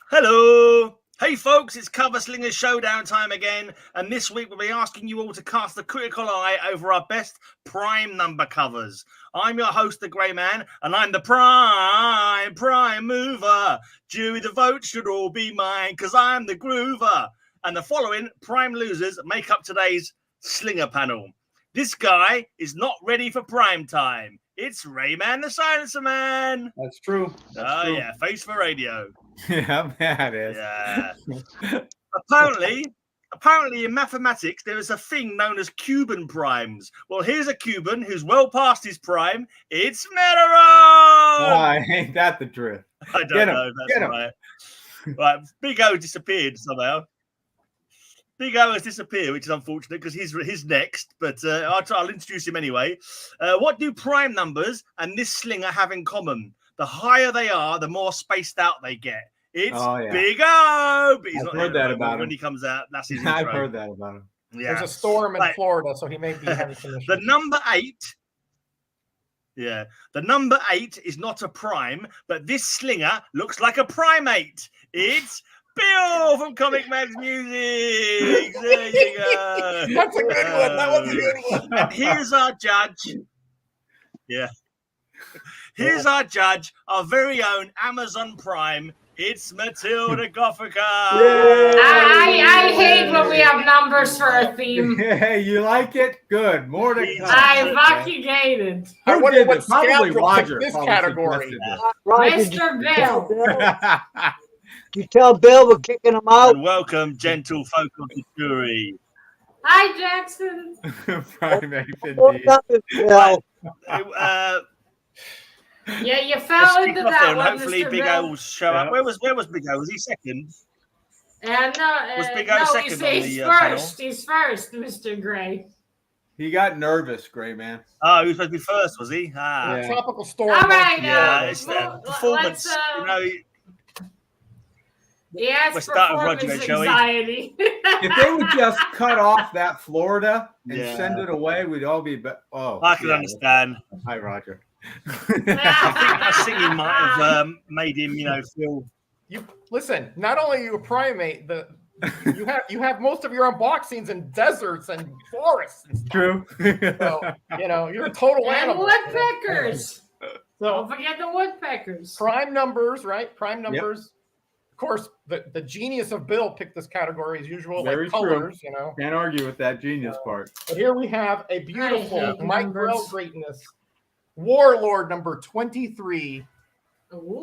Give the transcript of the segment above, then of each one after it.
Hello! Hey folks, it's cover Slingers Showdown time again, and this week we'll be asking you all to cast a critical eye over our best prime number covers. I'm your host, the Greyman, and I'm the prime mover. Jury the vote should all be mine, because I'm the groover. And the following prime losers make up today's Slinger panel. This guy is not ready for prime time. It's Rayman the Silencer Man. That's true. That's true. Yeah, face for radio. Yeah, that is. Yeah. Apparently in mathematics, there is a thing known as Cuban Primes. Well, here's a Cuban who's well past his prime. It's Meteor! Ain't that the truth? I don't know if that's right. Right, Big O disappeared somehow. Big O has disappeared, which is unfortunate because he's next, but I'll introduce him anyway. What do prime numbers and this slinger have in common? The higher they are, the more spaced out they get. It's Big O, but he's not heard that about him. When he comes out. That's his intro. I've heard that about him. Yeah. There's a storm in Florida, so he may be having some issues. The number 8. Yeah, the number 8 is not a prime, but this slinger looks like a primate. It's Bill from Comic Mag's Music. There you go. That's a good one. That was a good one. And here's our judge. Yeah. Here's our judge, our very own Amazon Prime. It's Matilda Gothica. I hate when we have numbers for a theme. Hey, you like it? Good. More to come. I fucking hate it. I wonder what Probably Roger this category. Mr. Bill. You tell Bill we're kicking him out. And welcome, gentle folk of the jury. Hi, Jackson. Primate indeed. Yeah, you fell into that one, hopefully Mr. Big Bill. O will show up. Where was Big O? Was he second? Was Big O second he's on the first. panel? He's first, Mr. Gray. He got nervous, Gray Man. Oh, he was supposed to be first, was he? Ah. Yeah. Tropical storm. All right, yeah, it's that performance. Yes, we're starting performance Roger, shall we? anxiety. If they would just cut off that Florida and send it away, we'd all be. I can understand. Hi, Roger. I think my singing might have made him, feel. You listen. Not only are you a primate, you have most of your unboxings in deserts and forests. And stuff. True. So you're a total animal. And woodpeckers. Don't forget the woodpeckers. Prime numbers, right? Prime numbers. Yep. Of course, the genius of Bill picked this category as usual. Very like colors, true. Can't argue with that genius part. But here we have a beautiful micro greatness. Warlord number 23,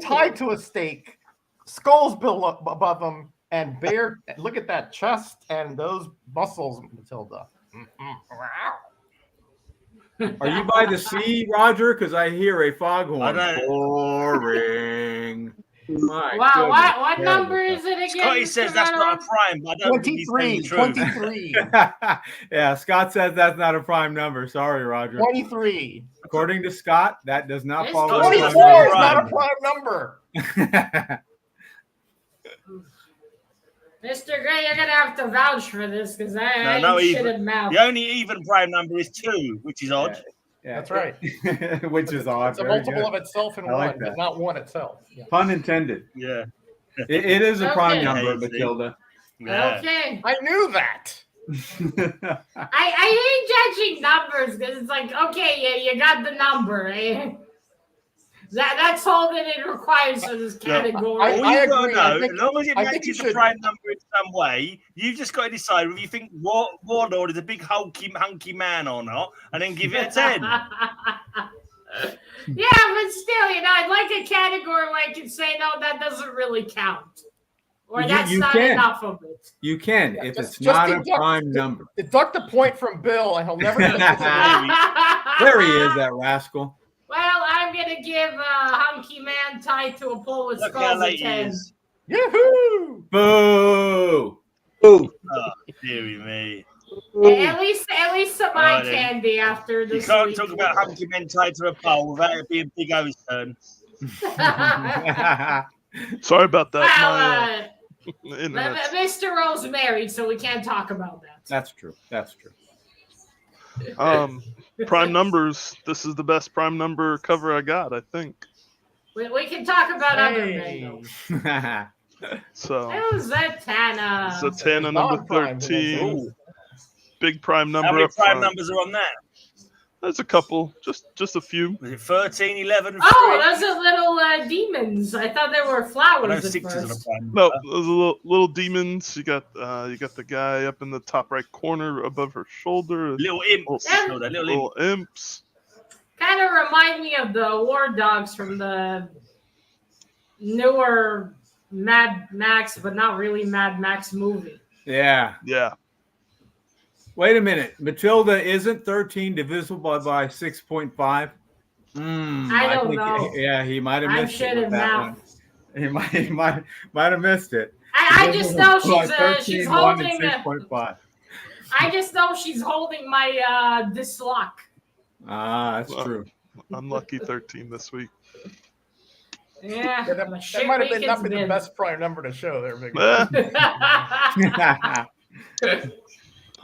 tied to a stake, skulls built up above him, and bear. Look at that chest and those muscles, Matilda. Are you by the sea, Roger? Because I hear a foghorn. Boring. Wow, what number is it again? Scotty says that's not a prime, but I don't 23. 23. Yeah, Scott says that's not a prime number. Sorry, Roger. 23. According to Scott, that does not follow. 24 is not a prime number. Mr. Gray, you're gonna have to vouch for this because I ain't shit in mouth. The only even prime number is 2, which is odd. Yeah, that's right. Which is odd. It's a multiple of itself in one, but not one itself. Yeah. Pun intended. Yeah. It is a prime number, Matilda. Yeah. Okay. I knew that. I hate judging numbers because it's like, okay, yeah, you got the number. Eh? That's all that it requires for this category. I agree. As long as it matches the prime number in some way, you've just got to decide whether you think Warlord is a big hunky man or not, and then give it a 10. Yeah, but still, I'd like a category where I can say, no, that doesn't really count. Or that's not enough of it. You can, if it's not a prime number. Deduct a point from Bill, and he'll never get this. There he is, that rascal. Well, I'm going to give a hunky man tied to a pole with skulls a 10. Yahoo! Boo! Boo! Oh, dearie me. At least my candy after this. You can't talk about hunky men tied to a pole without it being Big O's turn. Sorry about that. Mr. Rose married, so we can't talk about that. That's true. That's true. Prime numbers. This is the best prime number cover I got, I think. We can talk about other men. So Who's Zatanna? Zatanna number Non-prime, 13. Ooh. Big prime How number many up prime front. numbers are on that? There's a couple, just a few. Was it 13, 11, Oh, 3? those are little demons. I thought they were I know flowers at 6 is on a first. prime No, number. those are little demons. You got the guy up in the top right corner above her shoulder. Little imps. Yeah. No, they're little Little imps. imps. Kind of remind me of the war dogs from the newer Mad Max, but not really Mad Max movie. Yeah. Yeah. Wait a minute. Matilda isn't 13 divisible by 6.5? I don't know. Yeah, he might have I'm missed shit it with at that math. one. He might have missed it. I just know she's 13, 1, and holding. 6.5. I just know she's holding my dislock. Ah, that's Well, true. Unlucky 13 this week. Yeah, That might have been not been the best prime number to show there, Big. Yeah,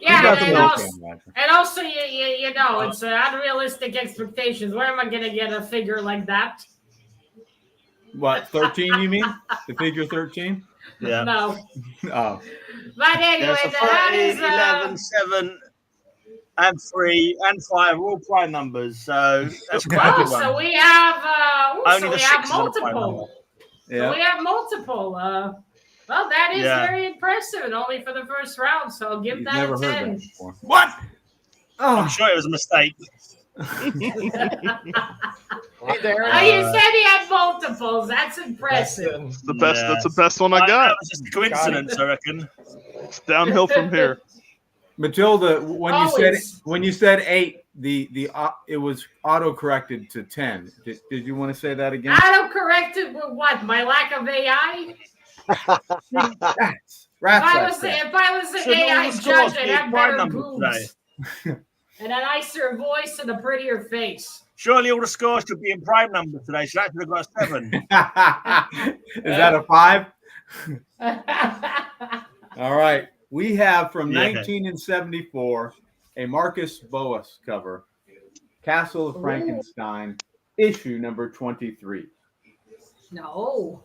He and doesn't also, look and also, you know, it's unrealistic expectations. Where am I gonna get a figure like that? What, 13 you mean? The figure 13? Yeah. No. Oh. But anyway, Yeah, so that 13, is 11, 7, and 3, and 5 are all prime numbers. So that's quite a good one. so we have Only so the we have 6 is on a prime number. multiple. So Yeah. we have multiple. Well, that is Yeah. very impressive, and only for the first round. So I'll give You've that never a heard 10. that before. What? I'm Oh. sure it was a mistake. Hey, Darren. Oh, you said he had multiples. That's impressive. It's the best. Yeah. That's the best one I That got. was just a coincidence, I reckon. It's downhill from here. Matilda, Always. when you said 8, it was auto corrected to 10. Did you want to say that again? Auto-corrected with what? My lack of AI? Rats. If I Rats. was an Should all AI the judge, scores I'd be have prime better numbers boobs. And a nicer voice and a prettier face. Surely all the scores should be in prime numbers today. So that should have got a 7. Is that a 5? All right. We have from Yeah. 1974 a Marcus Boas cover, Castle of Frankenstein, issue number 23. No.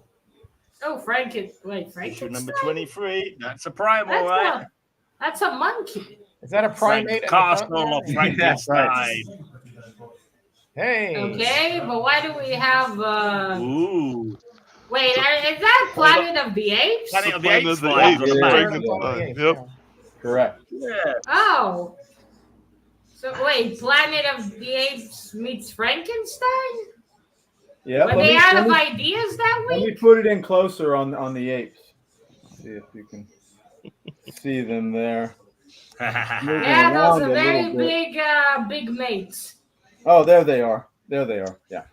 Oh, Frankenstein. Issue number 23. That's a prime, all right. That's a monkey. Is that a primate? at the Castle front of there? Frankenstein. Hey. Okay, but why do we have Ooh. wait, is that Planet of the Apes? Planet of the Planet Apes of the flies on Apes. the Yeah. back. Frankenstein. Yeah. Yep. Correct. Yeah. Oh. So wait, Planet of the Apes meets Frankenstein? Yeah. Were they out of ideas that Let me week? put it in closer on the apes. See if you can see them there. Yeah, around those are a very little bit. big mates. Oh, there they are. There they are. Yeah.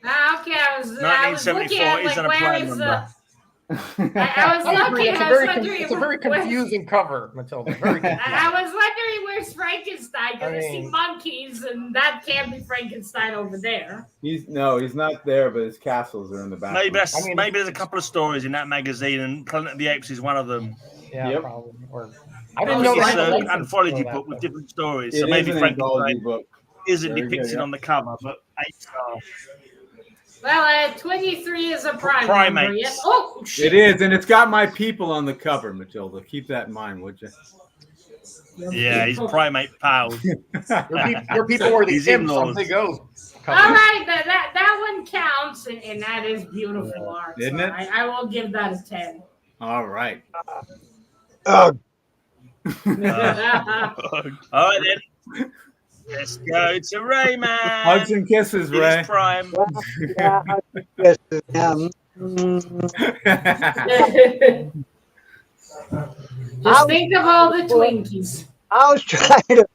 Ah, okay, I was looking 1974 at isn't a where prime is number. I was I agree. looking. I was wondering. It's a very confusing cover, Matilda. Very confusing. I was wondering where's Frankenstein because I see mean- monkeys, and that can't be Frankenstein over there. He's not there, but his castles are in the back. Maybe there's a couple of stories in that magazine, and Planet of the Apes is one of them. Yeah, Yep. probably. Or I didn't know It's that. an anthology book with different stories. It So maybe is an anthology Frankenstein book. isn't Very good, depicted yeah. on the cover, but apes are. Well, 23 is a prime Primates. number. Yes. Oh, shit. It is, and it's got my people on the cover, Matilda. Keep that in mind, would you? Yeah, he's primate pals. Your people were the He's imps on in-laws. Big O. All right, that one counts, and that is beautiful art. Isn't so it? I will give that a 10. All right. Oh, All right then. Let's go to Rayman. Hugs and kisses, It Ray. is prime. yeah, yes, Just think of all the Twinkies. I was trying to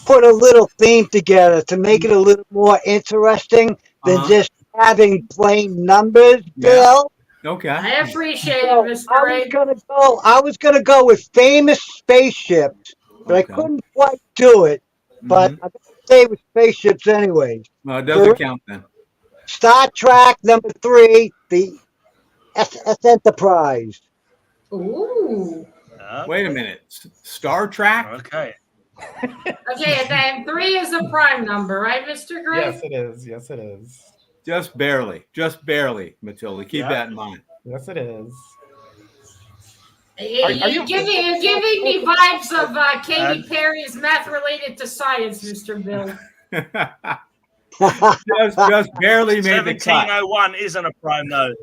put a little theme together to make it a little more interesting than Uh-huh. just having plain numbers, Bill. Okay. I appreciate So it, Mr. I Ray. was gonna go with famous spaceships, but Okay. I couldn't quite do it. But Mhm. I'm gonna stay with spaceships anyways. Well, it doesn't count then. Star Trek number 3, the SS Enterprise. Ooh. Wait a minute. Star Trek? Okay. Okay, then 3 is a prime number, right, Mr. Gray? Yes, it is. Yes, it is. Just barely. Just barely, Matilda. Keep Yeah. that in mind. Yes, it is. You're giving me vibes of Katy Perry's Math Related to Science, Mr. Bill. just barely made the cut. 1701 isn't a prime though.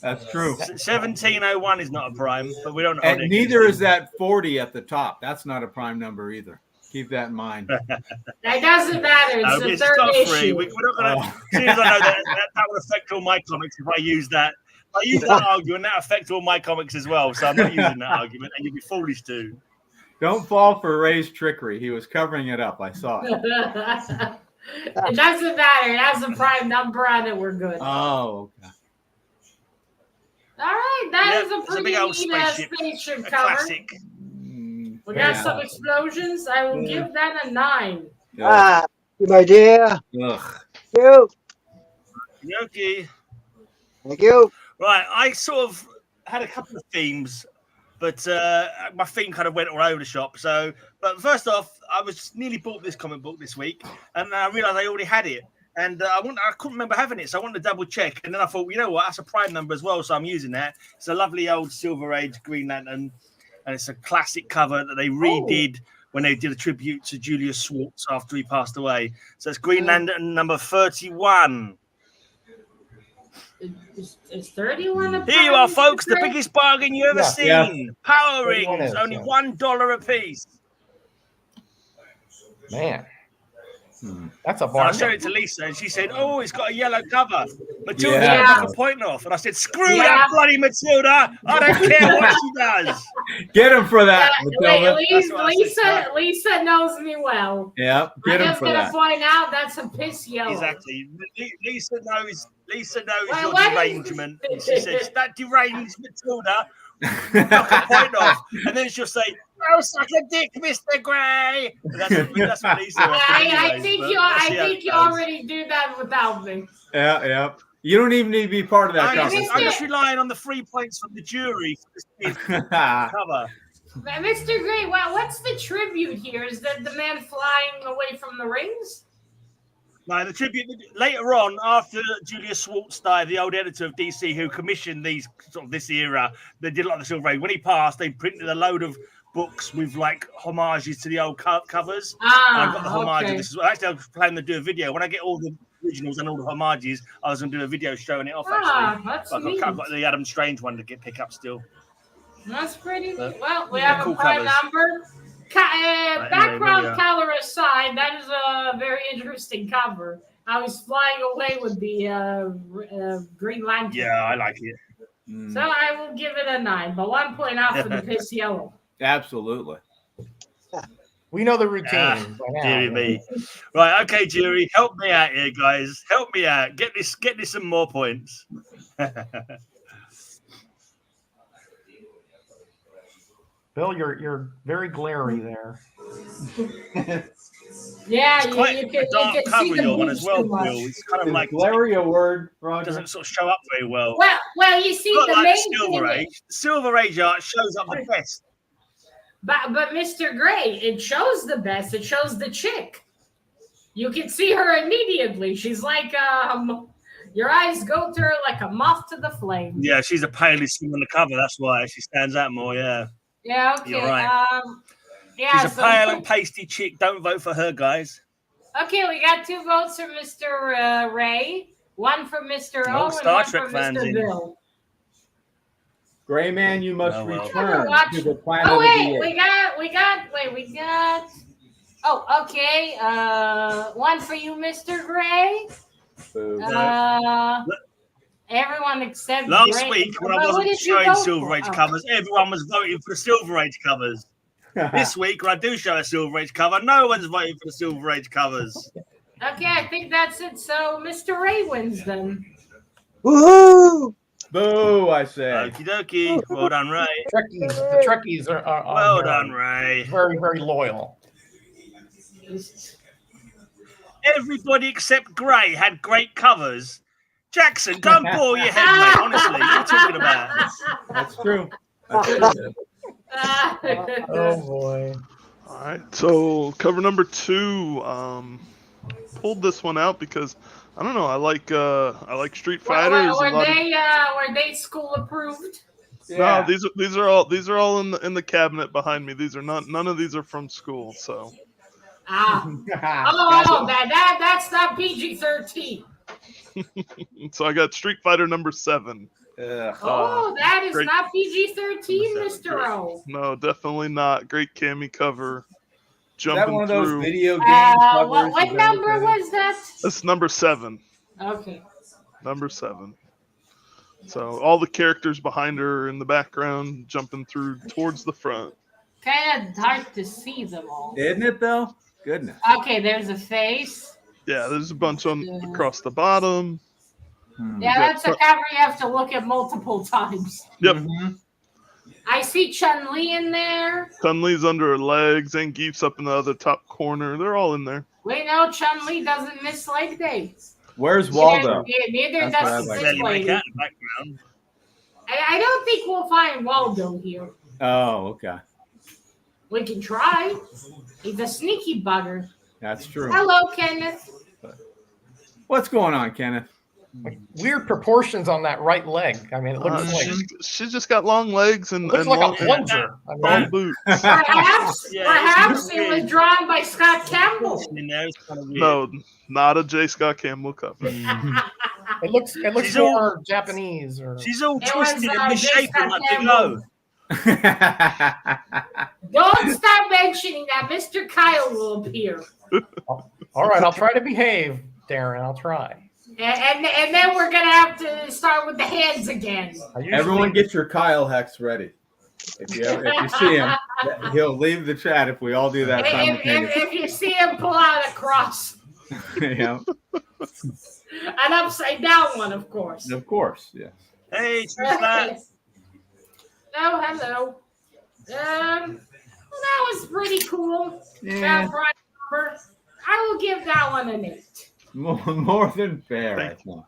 That's true. 1701 is not a prime, but we don't know. And neither is that 40 at the top. That's not a prime number either. Keep that in mind. That doesn't matter. It's the third issue. We're not gonna. As soon as I know that will affect all my comics if I use that. I use that argument. That affects all my comics as well. So I'm not using that argument, and you'd be foolish to. Don't fall for Ray's trickery. He was covering it up. I saw it. It doesn't matter. It has a prime number on it. We're good. Oh, okay. All right, that is a pretty neat spaceship cover. Classic. We got some explosions. I will give that a 9. My dear. Ugh. Thank you. Yoki. Thank you. Right, I sort of had a couple of themes, but my theme kind of went all over the shop. So, but first off, I was nearly bought this comic book this week, and I realised I already had it. And I couldn't remember having it, so I wanted to double check. And then I thought, you know what, that's a prime number as well, so I'm using that. It's a lovely old Silver Age Green Lantern, and it's a classic cover that they redid when they did a tribute to Julius Schwartz after he passed away. So it's Green Lantern number 31. Is 31 a Here you are, folks, the biggest bargain you ever seen. Yeah. Power rings, only $1 a piece. Man. That's a I bargain. showed it to Lisa, and she said, "Oh, it's got a yellow cover." Matilda Yeah. took a point off, and I said, "Screw that bloody Matilda! I don't care what she does." Get him for that, Matilda. Lisa knows me well. Yeah, get him I'm just for gonna that. point out that's a piss yellow. Exactly. Lisa knows your what derangement. And she says, "That deranged Matilda." Knock a point off, and then she'll say, "Oh, suck a dick, Mr. Gray." That's what Lisa. I think you already do that without me. Yeah. You don't even need to be part of that I'm conversation. just relying on the 3 points from the jury for this cover. Mr. Gray, what's the tribute here? Is that the man flying away from the rings? No, the tribute later on, after Julius Schwartz died, the old editor of DC who commissioned these sort of this era, they did a lot of the Silver Age. When he passed, they printed a load of books with like homages to the old covers. I've got the homage of this as well. Actually, I was planning to do a video. When I get all the originals and all the homages, I was going to do a video showing it off. Actually, that's I've got the Adam Strange one to pick up still. That's pretty neat. Well, we have a prime covers. number. Background color aside, that is a very interesting cover. I was flying away with the Green Lantern. Yeah, I like it. So I will give it a 9, but 1 point out for the piss yellow. Absolutely. We know the routine. Deary me. Right, okay, jury, help me out here, guys. Help me out. Get this some more points. Bill, you're very glary there. Yeah, It's quite you can a dark see cover, the your one boobs as well, too much. Bill. It's kind of like glary a word, Roger. doesn't sort of show up very well. Well, you see Not the like main the Silver thing. Age. The Silver Age art shows up the best. But Mr. Gray, it shows the best. It shows the chick. You can see her immediately. She's like your eyes go to her like a moth to the flame. Yeah, she's the palest thing on the cover. That's why she stands out more. Yeah. Yeah. Okay. You're right. Yeah. She's a pale and pasty chick. Don't vote for her, guys. Okay, we got 2 votes for Mr. Ray, 1 for Mr. O, and Star 1 Trek for fans Mr. in. Bill. Gray man, you must return to the planet Oh of wait, the apes. we got. Oh, okay. 1 for you, Mr. Gray. Everyone except Last Gray. week, when I What wasn't did you showing vote Silver for? Age covers, everyone was voting for the Silver Age covers. This week, when I do show a Silver Age cover, no one's voting for the Silver Age covers. Okay, I think that's it. So Mr. Ray wins then. Woohoo! Boo, I say. Okie dokie. Well done, Ray. The Trekkies are Well done, Ray. very, very loyal. Everybody except Gray had great covers. Jackson, don't bore your head, mate. Honestly, what are you talking about? That's true. Oh boy. All right, so cover number 2. Pulled this one out because I don't know. I like Street Fighters. Were they school approved? No, these are all in the cabinet behind me. These are none of these are from school. So. That's not PG-13. So I got Street Fighter number 7. That is great. not PG-13, Mr. O. No, definitely not. Great cami cover. Is that Jumping one of those through. video game covers? What number was that? That's number 7. Okay. Number 7. So all the characters behind her in the background jumping through towards the front. Kind of hard to see them all. Isn't it though? Goodness. Okay, there's a face. Yeah, there's a bunch across the bottom. Yeah, that's a cover you have to look at multiple times. Yep. I see Chun-Li in there. Chun-Li's under her legs. Zangief's up in the other top corner. They're all in there. We know Chun-Li doesn't miss leg days. Where's Waldo? Neither does this lady. I don't think we'll find Waldo here. Oh, okay. We can try. He's a sneaky bugger. That's true. Hello, Kenneth. What's going on, Kenneth? Like, weird proportions on that right leg. I mean, it looks like she's just got long legs and looks like long, a plunger. long boots. Perhaps it was drawn by Scott Campbell. No, not a J. Scott Campbell cover. It looks more Japanese. Or She's all It twisted was, and misshapen like Big Campbell. O. Don't start mentioning that. Mr. Kyle will appear. all right, I'll try to behave, Darren. I'll try. And then we're gonna have to start with the hands again. Everyone, get your Kyle hex ready. If you see him, he'll leave the chat if we all do that simultaneously. If you see him, pull out a cross. Yeah. An upside down one, of course. Of course, yeah. Hey, who's that? Oh, hello. That was pretty cool. Yeah. I will give that one an 8. More than fair, I think.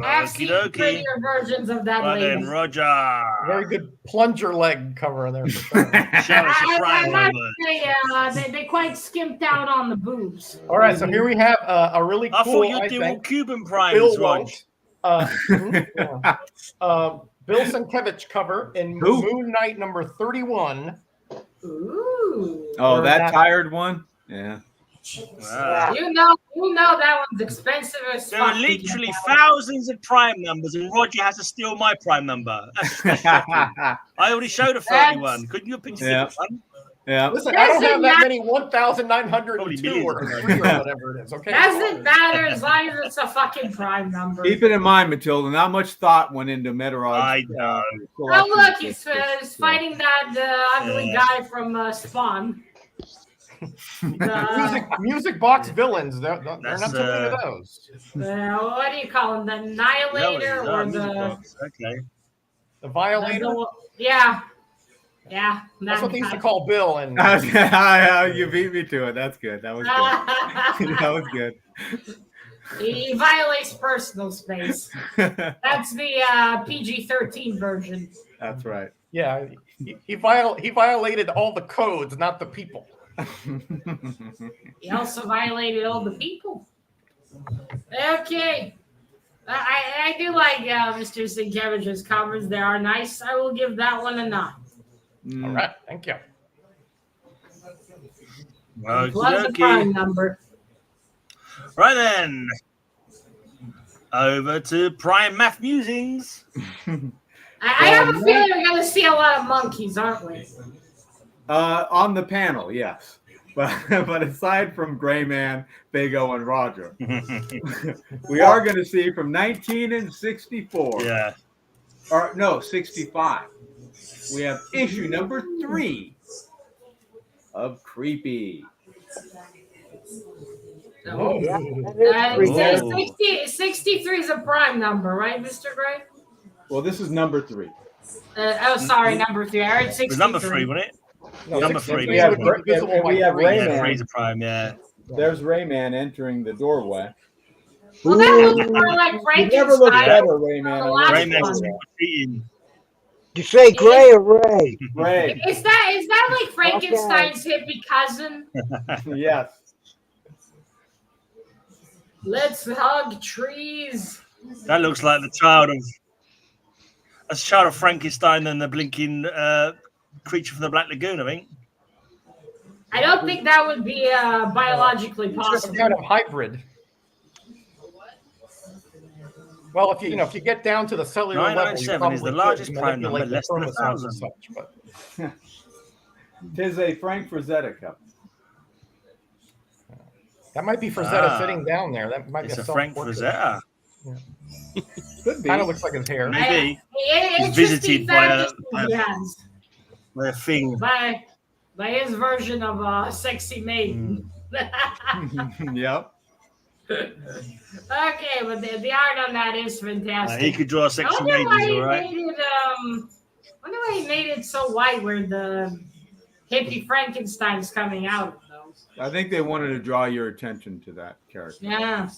I've seen prettier versions of that Well lady. then, Roger. Very good plunger leg cover there for sure. Show us your I prime must number. say, they quite skimped out on the boobs. All right, so here we have a really cool. I thought you'd do all Cuban Primes, Rog. Bill Sienkiewicz cover in Moon Knight number 31. Ooh. Oh, that tired one? Yeah. Wow. You know that one's expensive as There are fuck. literally thousands of prime numbers, and Roger has to steal my prime number. That's shocking. I already showed a 31. Couldn't you have picked a different one? Yeah. Listen, I don't have that many 1,902 or Probably 3 or whatever it is. Okay. Doesn't matter as long as it's a fucking prime number. Keep it in mind, Matilda, not much thought went into Meteorology. I know. Oh, look, he's fighting that ugly guy from Spawn. Music box villains. They're not too many of those. What do you call him? The Annihilator or the Okay. The Violator? Yeah. Yeah. That's what they used to call Bill. And you beat me to it. That's good. That was good. That was good. He violates personal space. That's the PG-13 version. That's right. Yeah, he violated all the codes, not the people. He also violated all the people. Okay. I do like Mr. Sienkiewicz's covers. They are nice. I will give that one a 9. All right, thank you. Love the prime number. Right then. Over to Prime Math Musings. I have a feeling we're going to see a lot of monkeys, aren't we? On the panel, yes. But aside from Gray Man, Big O, and Roger, we are going to see from 19 and 64. Yeah. Or no, 65. We have issue number 3 of Creepy. Oh, yeah, It says 63 is a prime number, right, Mr. Gray? Well, this is number 3. Sorry, number 3. I heard 63. It was number 3, wasn't it? No, Number 63 3. We have, would be visible and by we have 3. Ray Yeah, Man. 3's a prime, yeah. There's Rayman entering the doorway. Well, that looks more like You never look Frankenstein. better, Rayman. The last Rayman's one. trick-or-treating. You say Gray or Ray? Ray. Is that like Frankenstein's hippie cousin? Yes. Let's hug trees. That looks like the child of a child of Frankenstein and the blinking creature from the Black Lagoon, I think. I don't think that would be biologically Some possible. kind of hybrid. Well, if you get down to the cellular level, you 997 is the probably largest could prime number, manipulate the less than chromosomes 1,000. and such, but Tis a Frank Frazetta cup. that might be Frazetta Ah. sitting down there. That might It's be a Frank self-portrait. Frazetta. Could be. Kind of looks like his hair. Maybe. It's He's visited by a thing. by his version of a sexy maiden. Yep. Okay, but the art on that is fantastic. He could draw I sexy wonder why maidens, he all right? made it. Wonder why he made it so white, where the hippie Frankenstein's coming out. I think they wanted to draw your attention to that character. Yeah.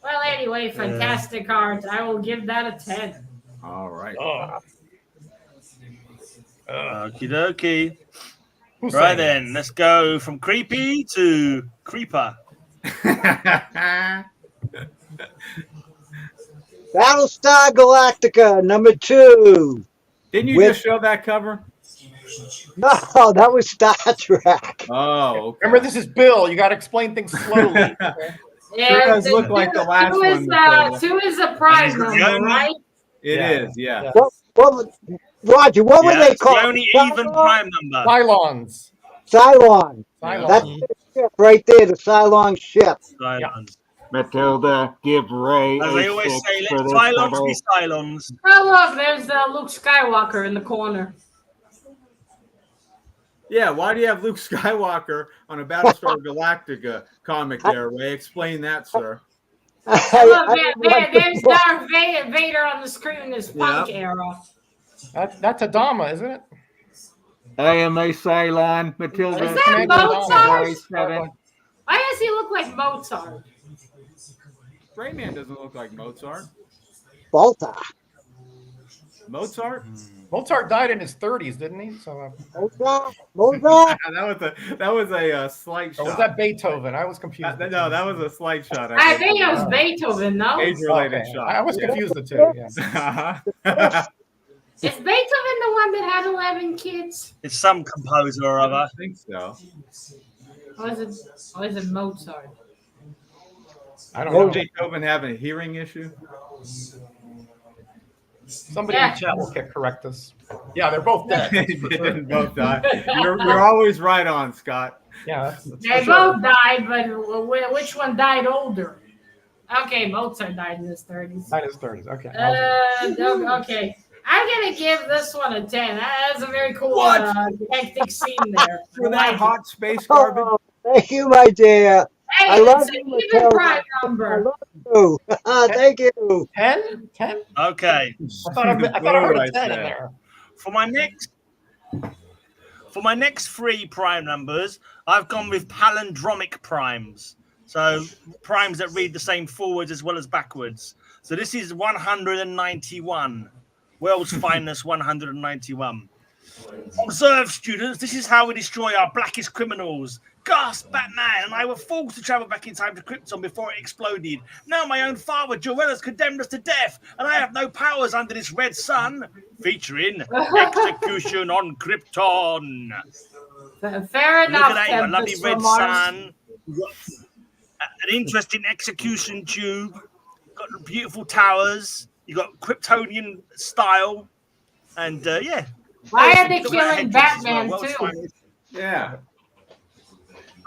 Well, anyway, fantastic art. I will give that a 10. All right. Okie dokie. Who's Right saying then, let's go from creepy to creeper. Battlestar Galactica #2. Didn't you With- just show that cover? No, that was Star Trek. Oh, okay. Remember, this is Bill. You got to explain things slowly. Sure does look like the last two is, one, Nicole. 2 is a prime And it's the number, only- right? It Yeah. is, yeah. Yeah. Roger, what were Yeah, they it's the called? only even prime number. Cylons. Cylon. Cylons. That's the ship right there, the Cylon ship. Cylons. Matilda, give Ray As a they always six say, for let this Cylons double. be Cylons. Oh, look, there's Luke Skywalker in the corner. Yeah, why do you have Luke Skywalker on a Battlestar Galactica comic there, Ray? Explain that, sir. Look, there's Darth Vader on the screen in this punk era. That's Adama, isn't it? I am a Cylon, Matilda. Is that Commander Mozart? Ray 7. Why does he look like Mozart? Rayman doesn't look like Mozart. Baltar. Mozart? Mozart died in his 30s, didn't he? So, Mozart. that was a slight or shot. was that Beethoven? I was confused. No, that was a slight shot. I think it was Beethoven, no? Age-related Okay. shot. I was confused the two. Yeah. Is Beethoven the one that had 11 kids? It's some composer or I other. don't think so. Or is it Mozart? I don't know. Did Beethoven have a hearing issue? Somebody in the chat will correct us. Yeah, they're both dead. They didn't both die. You're always right on, Scott. Yeah, that's for They sure. both died, but which one died older? Okay, Mozart died in his 30s. Not his 30s. Okay. Okay. I'm going to give this one a 10. That's a very cool What? hectic scene there. For I that like hot space garbage? Oh, thank you, my dear. it. Hey, I love it's an you, even Matilda. prime I number. love you. Thank you. 10? 10? Okay. I thought I heard I a 10 in said. there. For my next 3 prime numbers, I've gone with palindromic primes. So primes that read the same forwards as well as backwards. So this is 191. World's finest 191. Observe, students, this is how we destroy our blackest criminals. Gasp, Batman and I were forced to travel back in time to Krypton before it exploded. Now my own father, Jor-El, has condemned us to death, and I have no powers under this red sun. Featuring Execution on Krypton. Fair enough. Look at that, a lovely Tempest red from Mars. sun. An interesting execution tube. Got beautiful towers. You got Kryptonian style. And yeah. Why are they Look at that killing headdress as Batman well. World's too? finest. Yeah.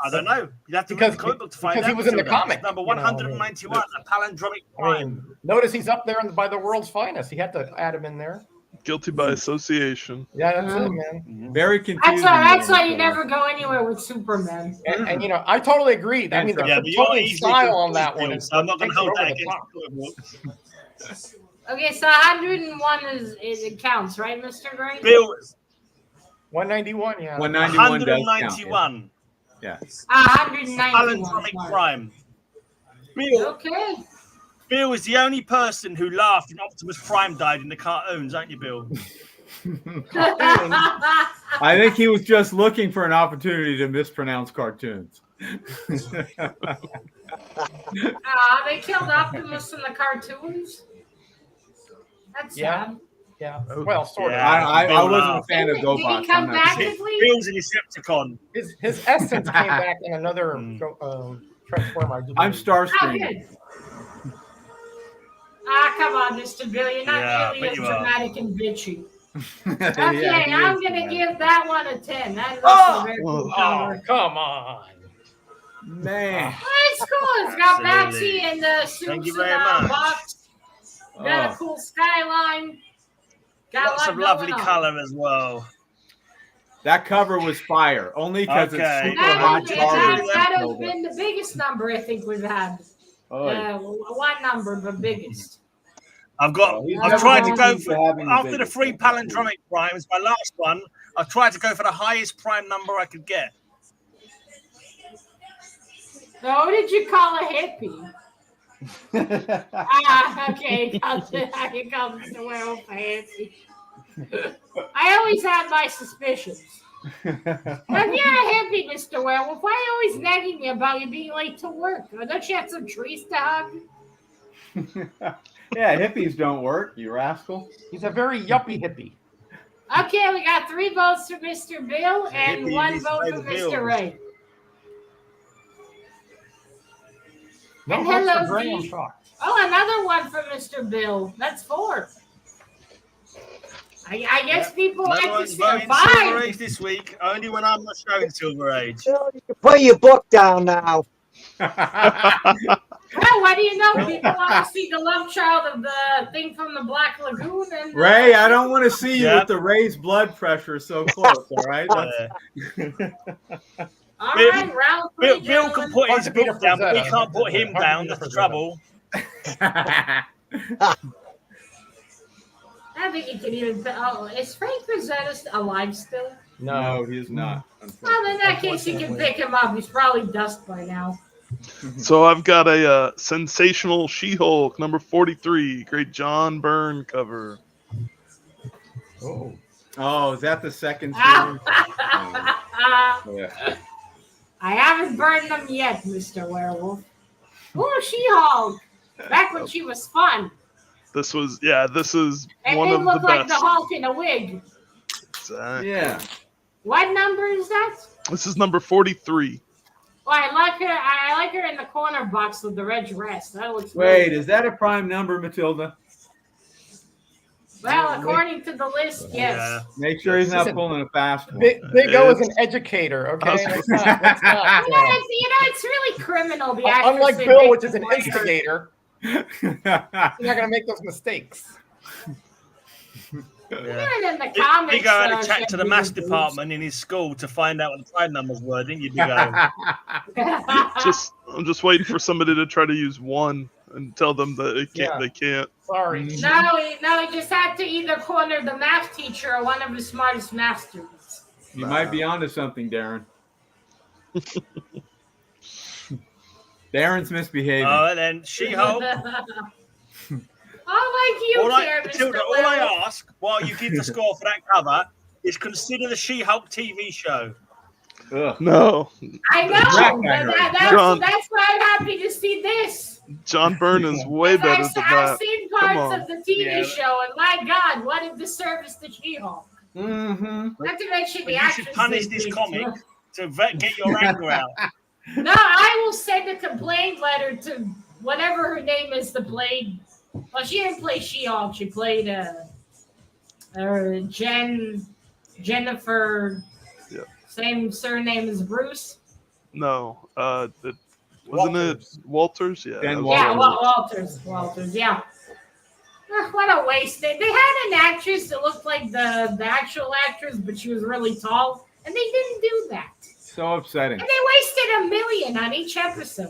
I don't know. You'd have to Because- read the comic book to find because out. he was in the Matilda. comic, It's number you know, I mean, 191, a palindromic I prime. mean, notice he's up there by the world's finest. He had to add him in there. Guilty by association. Yeah, that's it, man. Very confusing. That's why you there. never go anywhere with Superman. And you know, I totally agree. I mean, the Yeah, but you're Kryptonian easily style on that confused, one so I'm not going to takes it hold that over the against top. the comic book. Okay, so 101 is it counts, right, Mr. Gray? Bill, 191, yeah. 191 does count. 191. Yeah. 191. Palindromic sorry. prime. Bill, Okay. Bill is the only person who laughed when Optimus Prime died in the cartoons, aren't you, Bill? I think he was just looking for an opportunity to mispronounce cartoons. They killed Optimus in the cartoons. That's Yeah. sad. Yeah. Well, sort of. Yeah. I wasn't a fan of Did he GoBots. come I'm not back? sure. Bill's an Decepticon. His essence came back in another Transformer. I'm Oh, Starscream. good. Ah, come on, Mr. Bill. You're not Yeah, nearly but as you are. dramatic and bitchy. Yeah, Okay, he I'm is going to dramatic. give that one a 10. That looks Oh! a very cool Oh, cover. come on. Man. Oh, it's cool. It's got Absolutely. Maxie and the Thank suits you in very a much. box. Got a cool skyline. Got Lots a of lot lovely going on. color as well. That cover was fire, only because Okay. it's super That hot has, garbage. that has been the biggest number I think we've had. One number, but biggest. I've never tried to been go accused for of having the after the biggest 3 one. palindromic primes, my last one, I tried to go for the highest prime number I could get. So what did you call a hippie? Okay. Here comes the werewolf fancy. I always had my suspicions. If you're a hippie, Mr. Werewolf, why are you always nagging me about you being late to work? Don't you have some trees to hug? Yeah, hippies don't work, you rascal. He's a very yuppie hippie. Okay, we got 3 votes for Mr. Bill and hippie 1 needs to vote pay for the Mr. bills. Ray. No And votes hello, for Gray, I'm Dee. shocked. Oh, another one for Mr. Bill. That's 4. I guess people No like to one's see voting a Silver 5. Age this week, only when I'm not showing Silver Age. Bill, you can put your book down now. Well, what do you know? People want to see the love child of the thing from the Black Lagoon. And Ray, I don't want to see you Yeah. with the raised blood pressure so close, all right? All right, round 3. Bill can put Hard his to beat book a down, but we Frazetta. can't put him Hard to down. beat a That's the Frazetta. trouble. I think you can even. Oh, is Frank Frazetta alive still? No, he's not. Well, in that case, you can pick him up. He's probably dust by now. So I've got a sensational She-Hulk number 43, great John Byrne cover. Oh, is that the second series? I Yeah. haven't burned them yet, Mr. Werewolf. Oh, She-Hulk. Back when she was fun. This is And one they of the look like the best. Hulk in a wig. Exactly. Yeah. What number is that? This is number 43. Well, I like her. I like her in the corner box with the red dress. That looks. Wait, really is that a prime number, Matilda? well, according to the list, yes. Yeah. Make sure he's not pulling a fast one. Big O is an educator, okay? That's not, It's really criminal. The unlike actress Bill, they which is an play her. instigator, you're not going to make those mistakes. Yeah. Even in the comics, Big O had a she chat to the had maths big boobs. department in his school to find out what the prime numbers were, didn't you, Big O? I'm just waiting for somebody to try to use 1 and tell them that it can't. Yeah. They can't. Sorry. No, he just had to either corner the math teacher or one of his smartest math students. You might be onto something, Darren. Darren's misbehaving. Oh, and then She-Hulk. Oh, like you care, Matilda, Mr. all I Werewolf. ask while you give the score for that cover is consider the She-Hulk TV show. Ugh. No, I know. John. That's why I'm happy to see this. John Byrne is way better I've than I've that. seen Come parts on. of the TV Yeah. show, and my God, what a disservice to She-Hulk. Mm-hmm. Not to mention But the you actress. should punish they this did. comic to get your anger out. No, I will send a complaint letter to whatever her name is to play. Well, she didn't play She-Hulk. She played Jennifer. Yeah. Same surname as Bruce. No, wasn't it Walters? Yeah. Ben that was Yeah, Walters. Walters. Yeah. What a waste. They had an actress that looked like the actual actress, but she was really tall, and they didn't do that. So upsetting. And they wasted $1 million on each episode.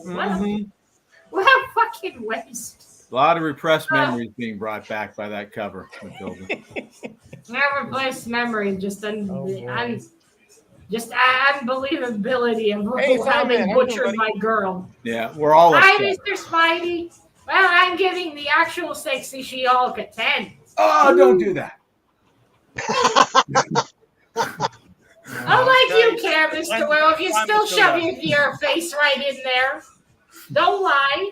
What a fucking waste. A lot of repressed memories being brought back by that cover, Matilda. Never replace memory, just unbelievability of Hey, having Simon, butchered everybody. my girl. Yeah, we're all Hi, upset. Mr. Spidey. Well, I'm giving the actual sexy She-Hulk a 10. Oh, don't do that. Unlike you care, Mr. Werewolf, you I'm still still shove there. your face right in there. Don't lie.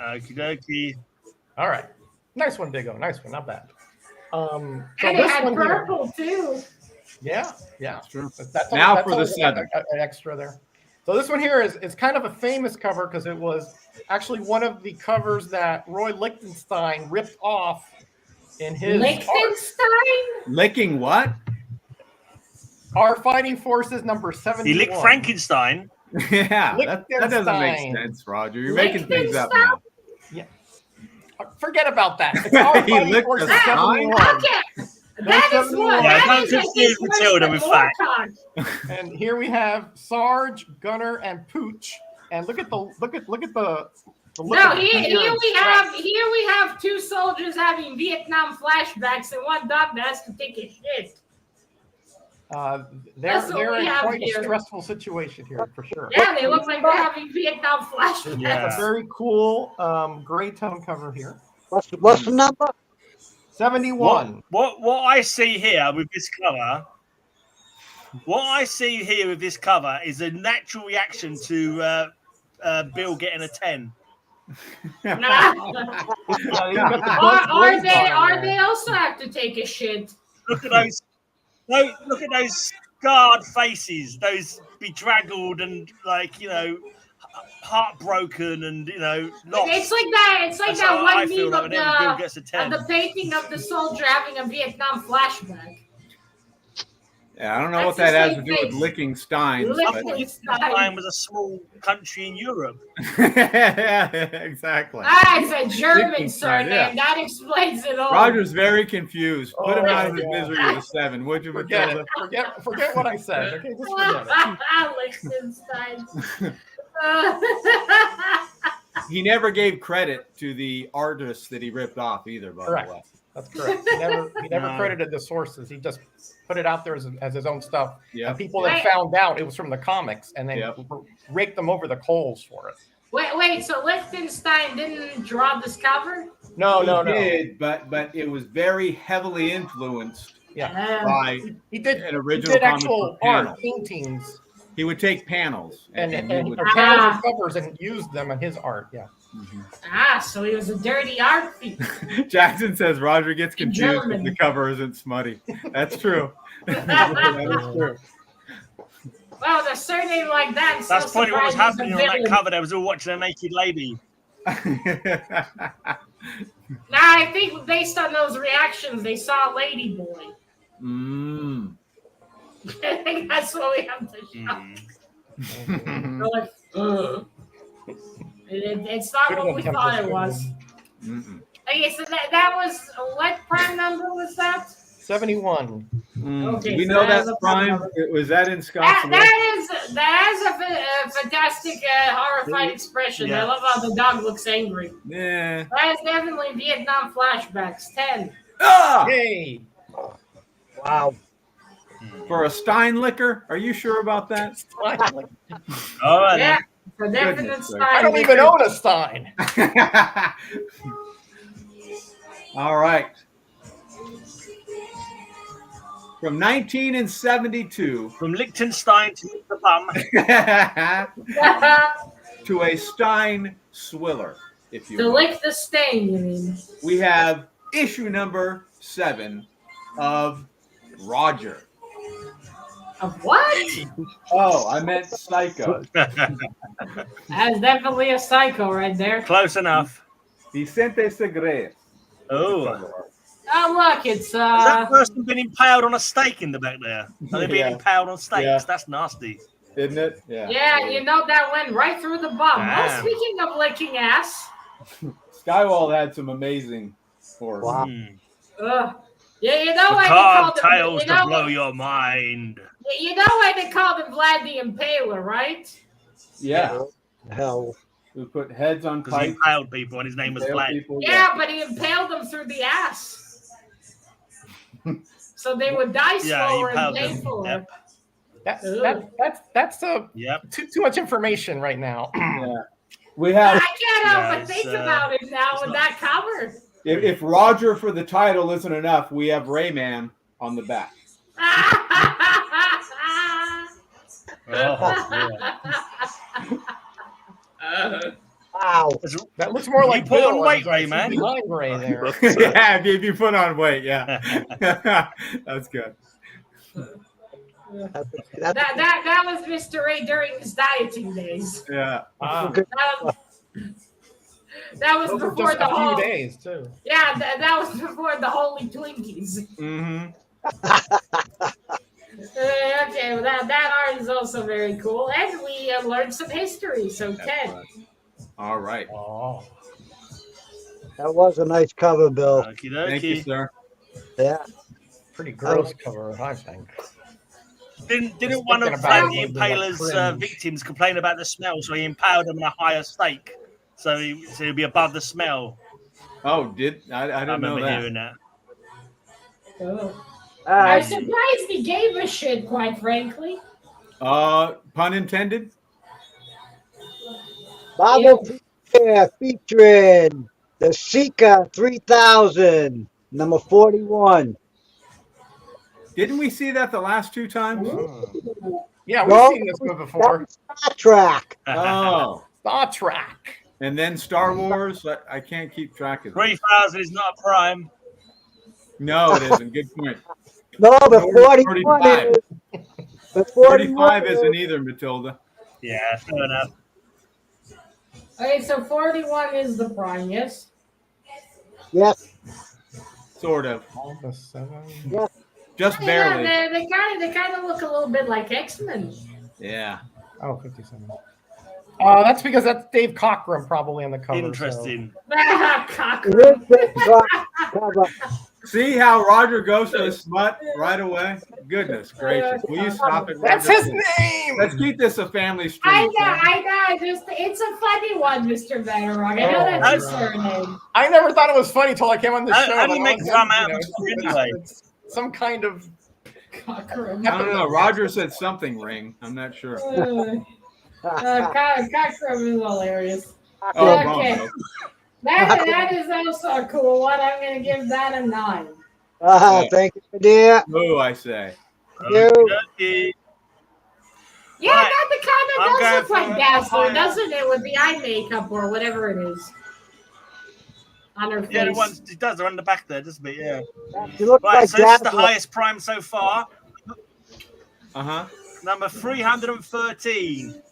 Okie dokie. All right. Nice one, Big O. Nice one. Not bad. So And it this had one here, purple too. yeah. That's true. That's Now that's for the always seven. an extra there. So this one here is kind of a famous cover because it was actually one of the covers that Roy Lichtenstein ripped off in his art. Liechtenstein? Licking what? Our Fighting Forces number 71. He licked Frankenstein. Yeah, that doesn't make Liechtenstein. sense, Roger. You're making things up now. Forget about that. It's Our He Fighting licked Forces the spine? 71. Okay. That is what. Yeah, that don't is, I confuse think, Matilda worse with than fact. Warcock. And here we have Sarge, Gunner, and Pooch. And look at the look at the look No, of here fear and we have two soldiers having Vietnam flashbacks and one doctor has to take a shit. That's what they're we in have quite here. a stressful situation here for sure. Yeah, they look like they're having Vietnam flashbacks. Yeah. It's a very cool gray tone cover here. What's the number? 71. What I see here with this cover, is a natural reaction to Bill getting a 10. Are they also have to take a shit? Look at those! Look at those scarred faces, those bedraggled and heartbroken and lost. It's like that. It's like That's that how I one feel meme like of whenever Bill gets a 10. the painting of the soldier having a Vietnam flashback. Yeah, I don't know what That's that the has to same do with face. licking steins. But... Liechtenstein was a small country in Europe. Yeah, exactly. It's a German Liechtenstein, surname. yeah. That explains it all. Roger's very confused. Put him out of his yeah. misery with a 7, would you, Forget Matilda? it. Forget what I said. Okay, just forget it. Liechtenstein. He never gave credit to the artists that he ripped off either, by Correct. the way. That's correct. He never credited the sources. He just put it out there as his own stuff. Yeah. And people that found out it was from the comics and then Yep. raked them over the coals for it. Wait. So Liechtenstein didn't draw this cover? No. He did, but it was very heavily influenced Yeah. by He did an he original did comic actual book panel. art paintings He would take panels and he would, panels and covers and used them in his art. Yeah. So he was a dirty art thief. Jackson says Roger gets confused if German. the cover isn't smutty. That's true. That is true. Well, the surname like that. That's so probably what was surprised happening he's a on that villain. cover. They was all watching a naked lady. I think based on those reactions, they saw Lady Boy. I think that's what we have to show. They're like, ugh. It's not Good what one, we Tempest, thought it good was. Mm-mm. Okay, so that was what prime number was that? 71. Okay, We so know that is that's a prime prime. number. Was that in Scott's list? That is a fantastic horrified expression. Yeah. I love how the dog looks angry. Yeah. That is definitely Vietnam flashbacks. 10. Ah! Yay! Wow. For a Stein liquor? Are you sure about that? All right. Yeah, for definite Goodness style. I don't even own a Stein. All right. From 1972 From Liechtenstein to Mr. Bum. to a Stein swiller, if you To will. lick the stain, you mean? We have issue number 7 of Roger. Of what? Oh, I meant Psycho. That's definitely a psycho right there. Close enough. Vicente Segres. Oh. Oh, look, it's Has that person been impaled on a stake in the back there? Are they being Yeah. impaled on stakes? Yeah. That's nasty. Isn't it? Yeah. yeah, you know that went right through the bum. Damn. Oh, speaking of licking ass, Skywald had some amazing horror. Wow. yeah, you know why they Carved called him. tales to blow your mind. You know why they called him Vlad the Impaler, right? Yeah. Hell. We put heads on Because he pikes. impaled people and his name was tail Vlad. people, Yeah, but he impaled them through the ass. So they would die Yeah, he slower and impaled them. painfuller. Yep. That's Yep. too much information right now. Yeah. We I have can't help Yeah, but it's, think about it now it's with not- that cover. if Roger for the title isn't enough, we have Rayman on the back. Oh, yeah. Wow. That looks more like You put on Bill weight, as I see Rayman. behind Ray there. Yeah, if you put on weight, yeah. That's good. That was Mr. Ray during his dieting days. Yeah. That was Those were before just the a few whole. days too. Yeah, that was before the Holy Twinkies. Mm-hmm. Okay, well, that art is also very cool, and we learned some history. So That's 10. right. All right. Oh. That was a nice cover, Bill. Okie Thank you, dokie. sir. Yeah. Pretty gross cover, I think. Didn't one of Thinking about the it, like Impaler's cringe. victims complain about the smell, so he impaled them on a higher stake, so he'd be above the smell. Oh, I I didn't know remember that. hearing that. I'm surprised he gave a shit, quite frankly. Pun intended. Bible Fair featuring the Seeker 3000, number 41. Didn't we see that the last two times? Yeah, we've No, seen this one before. Star Trek. Oh, Star Trek. and then Star Wars. I can't keep track of it. 3000 is not a prime. No, it isn't. Good point. No, the Nor 41 35. is. The 41 35 is. isn't either, Matilda. Yeah, fair enough. Okay, so 41 is the prime, yes? Yes. Sort of. All the seven. Yes. Just barely. Yeah, they kind of look a little bit like X-Men. Yeah. Oh, 57. That's because that's Dave Cockrum probably on the cover. Interesting. Cocker. It is the cover. See how Roger goes for the smut right away? Goodness gracious. Will you stop it, That's Roger? his name. Let's keep this a family I stream. know. It's a funny one, Mr. Vanderrock. I know that's his surname. I never thought it was funny till I came on the show. How do you and make all of a drum sudden, out it's anyway? some kind of. Cockrum. I don't know. Roger said something ring. I'm not sure. Cockrum is hilarious. Oh, Okay. Bronco. That is also a cool one. I'm going to give that a 9. Thank you, dear. Boo, I say. You. Okay. Yeah, Right. that kind I'm of does going look like for Dazzler, higher. doesn't it? With the eye makeup or whatever it is on her face. Yeah, it does. They're on the back there, doesn't it? Yeah. You look Right, like so this is the Dazzler. highest prime so far. Uh-huh. Number 313.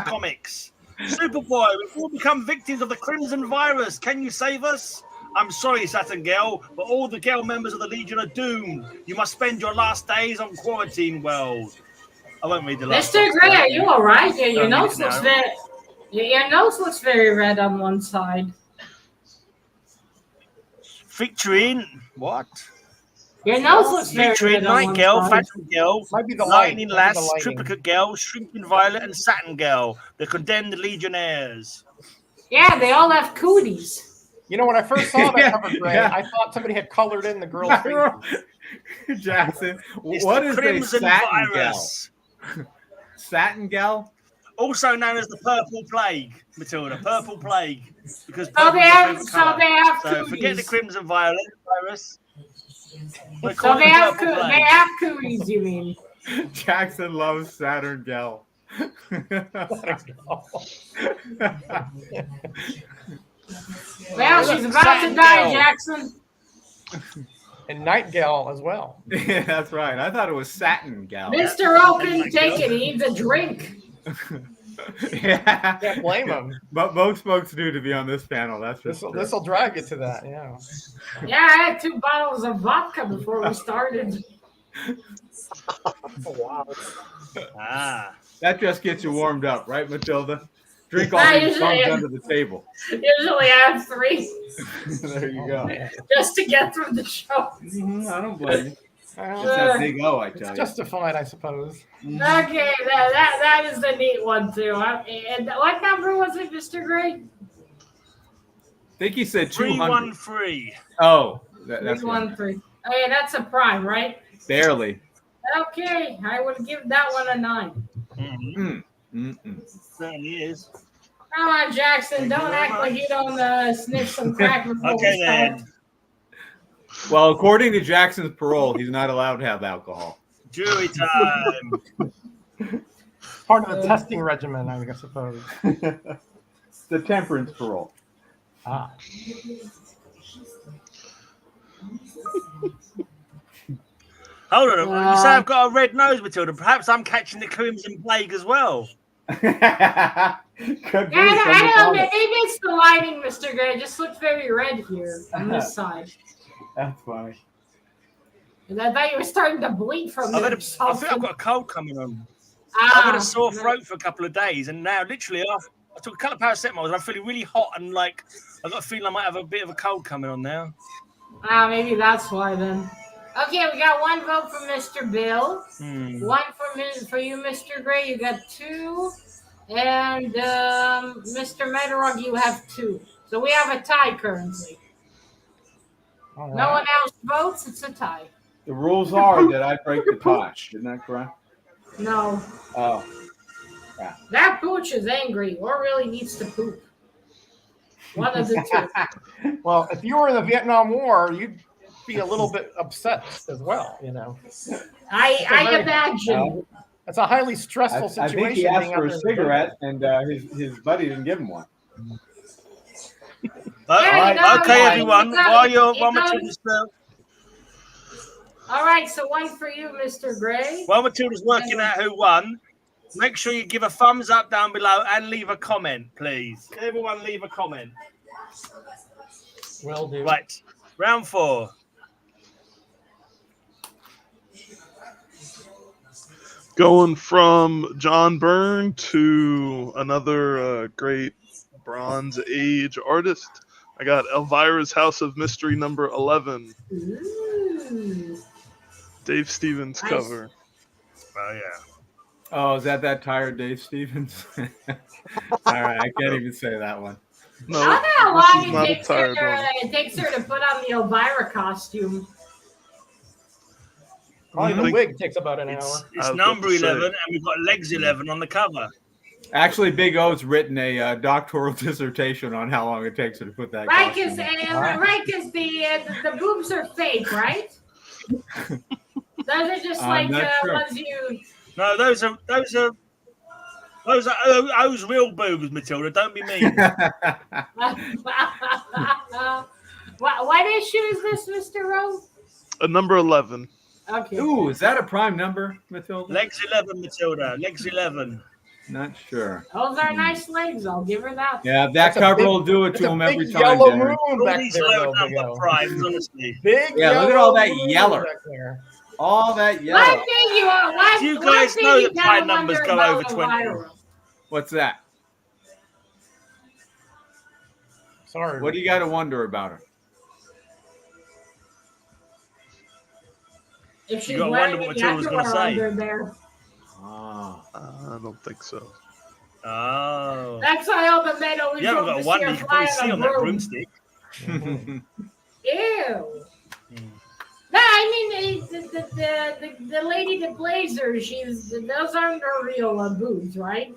Comics. Superboy, we've all become victims of the Crimson Virus. Can you save us? I'm sorry, Saturn Girl, but all the Girl members of the Legion are doomed. You must spend your last days on Quarantine World. I won't read the last. Mr. Gray, are you all right? Yeah, your Don't need nose it looks now. very. Your nose looks very red on one side. Featuring what? Your nose looks very Featuring red on Night one Girl, side. Phantom Girl, Might be the light. Lightning Might be Lass, the lighting. Triplicate Girl, Shrinking Violet, and Saturn Girl, the condemned Legionnaires. Yeah, they all have cooties. You know, when I first saw that Yeah, cover, Gray, yeah. I thought somebody had colored in the girl's face. Jackson, It's what the is a Crimson satin gal? Virus, Satin gal? also known as the Purple Plague, Matilda. Purple Plague, because So purple's they your have, favourite so colour. they have So forget the cooties. Crimson Violet virus. We're So calling they it have, Purple they Plague. have cooties, you mean? Jackson loves Saturn gal. Well, she's about to Satin die, Girl. Jackson. And Nightingale as well. Yeah, that's right. I thought it was satin gal. Mr. O couldn't take it. He needs a drink. Yeah. Can't blame him. But most folks do to be on this panel. That's just This will drive you to that, yeah. Yeah, I had 2 bottles of vodka before we started. Wow. Ah, that just gets you warmed up, right, Matilda? Drink all I these usually- bums under the table. Usually I have 3 There you go. just to get through the show. I don't blame you. Well, It's that big O, I it's tell you. justified, I suppose. Okay, that is a neat one too. And what number was it, Mr. Gray? I think he said 200. 313. Oh, that's one. 313. Oh yeah, that's a prime, right? Barely. Okay, I would give that one a 9. Certainly is. Come on, Jackson, don't act like you don't sniff some crack before Okay we start. then. Well, according to Jackson's parole, he's not allowed to have alcohol. Jury time. Part of the testing regimen, I suppose. the temperance parole. Ah. Hold on. You say I've got a red nose, Matilda. Perhaps I'm catching the crimson plague as well. Could be I from the don't know. comic. Maybe it's the lighting, Mr. Gray. It just looks very red here on this side. That's funny. And I thought you were starting to bleed from I there. think I've got a cold coming on. I've had a sore throat for a couple of days, and now literally I took a couple of paracetamol and I'm feeling really hot and like I've got a feeling I might have a bit of a cold coming on now. Maybe that's why then. Okay, we got one vote for Mr. Bill. One for you, Mr. Gray. You got 2. And Mr. Metarog, you have 2. So we have a tie currently. All right. No one else votes. It's a tie. The rules are that I break the tie. Isn't that correct? No. Oh. That pooch is angry or really needs to poop. One of the 2. Well, if you were in the Vietnam War, you'd be a little bit upset as well, you know. I imagine. It's a highly stressful I situation. think he asked being for out a there. cigarette, and his buddy didn't give him one. Okay, everyone. While Matilda's all right, so one for you, Mr. Gray. while Matilda's working out who won, make sure you give a thumbs up down below and leave a comment, please. Everyone, leave a comment. Will do. Right, round 4. Going from John Byrne to another great Bronze Age artist. I got Elvira's House of Mystery number 11. Ooh. Dave Stevens Nice. cover. Oh yeah. Oh, is that tired Dave Stevens? All right, I can't even say that one. No, I don't know how this long is not a tired one. it takes her to put on the Elvira costume. Probably the think- wig takes about an hour. It's I was number about to say. 11, and we've got legs 11 on the cover. Actually, Big O's written a doctoral dissertation on how long it takes her to put that. Right, costume because on. the boobs are fake, right? Those are just I'm like not sure. ones you. No, those are O's real boobs, Matilda. Don't be mean. What issue is this, Mr. Rose? Number 11. Okay. Ooh, is that a prime number, Matilda? Legs 11, Matilda. Legs 11. Not sure. Those are nice legs. I'll give her that. Yeah, that That's a cover big- will do it It's to a him big every time. yellow Darren. moon All back these there, low though, Big number O. primes, honestly. Big Yeah, look at all that moon yeller. back there. All that One yellow. thing you are. One, Do you one guys thing know you that gotta prime numbers wonder go about over 20? Elvira. What's that? Sorry. What do you got to wonder about her? If she's gotta wearing wonder what the Matilda's gonna underwear say. under there. Ah. I don't think so. Oh. That's why all the men always You haven't hope got a to see wonder. her You can fly probably see on a on that broom. broomstick. Ew. No, I mean the lady that plays her. Those aren't her real boobs, right?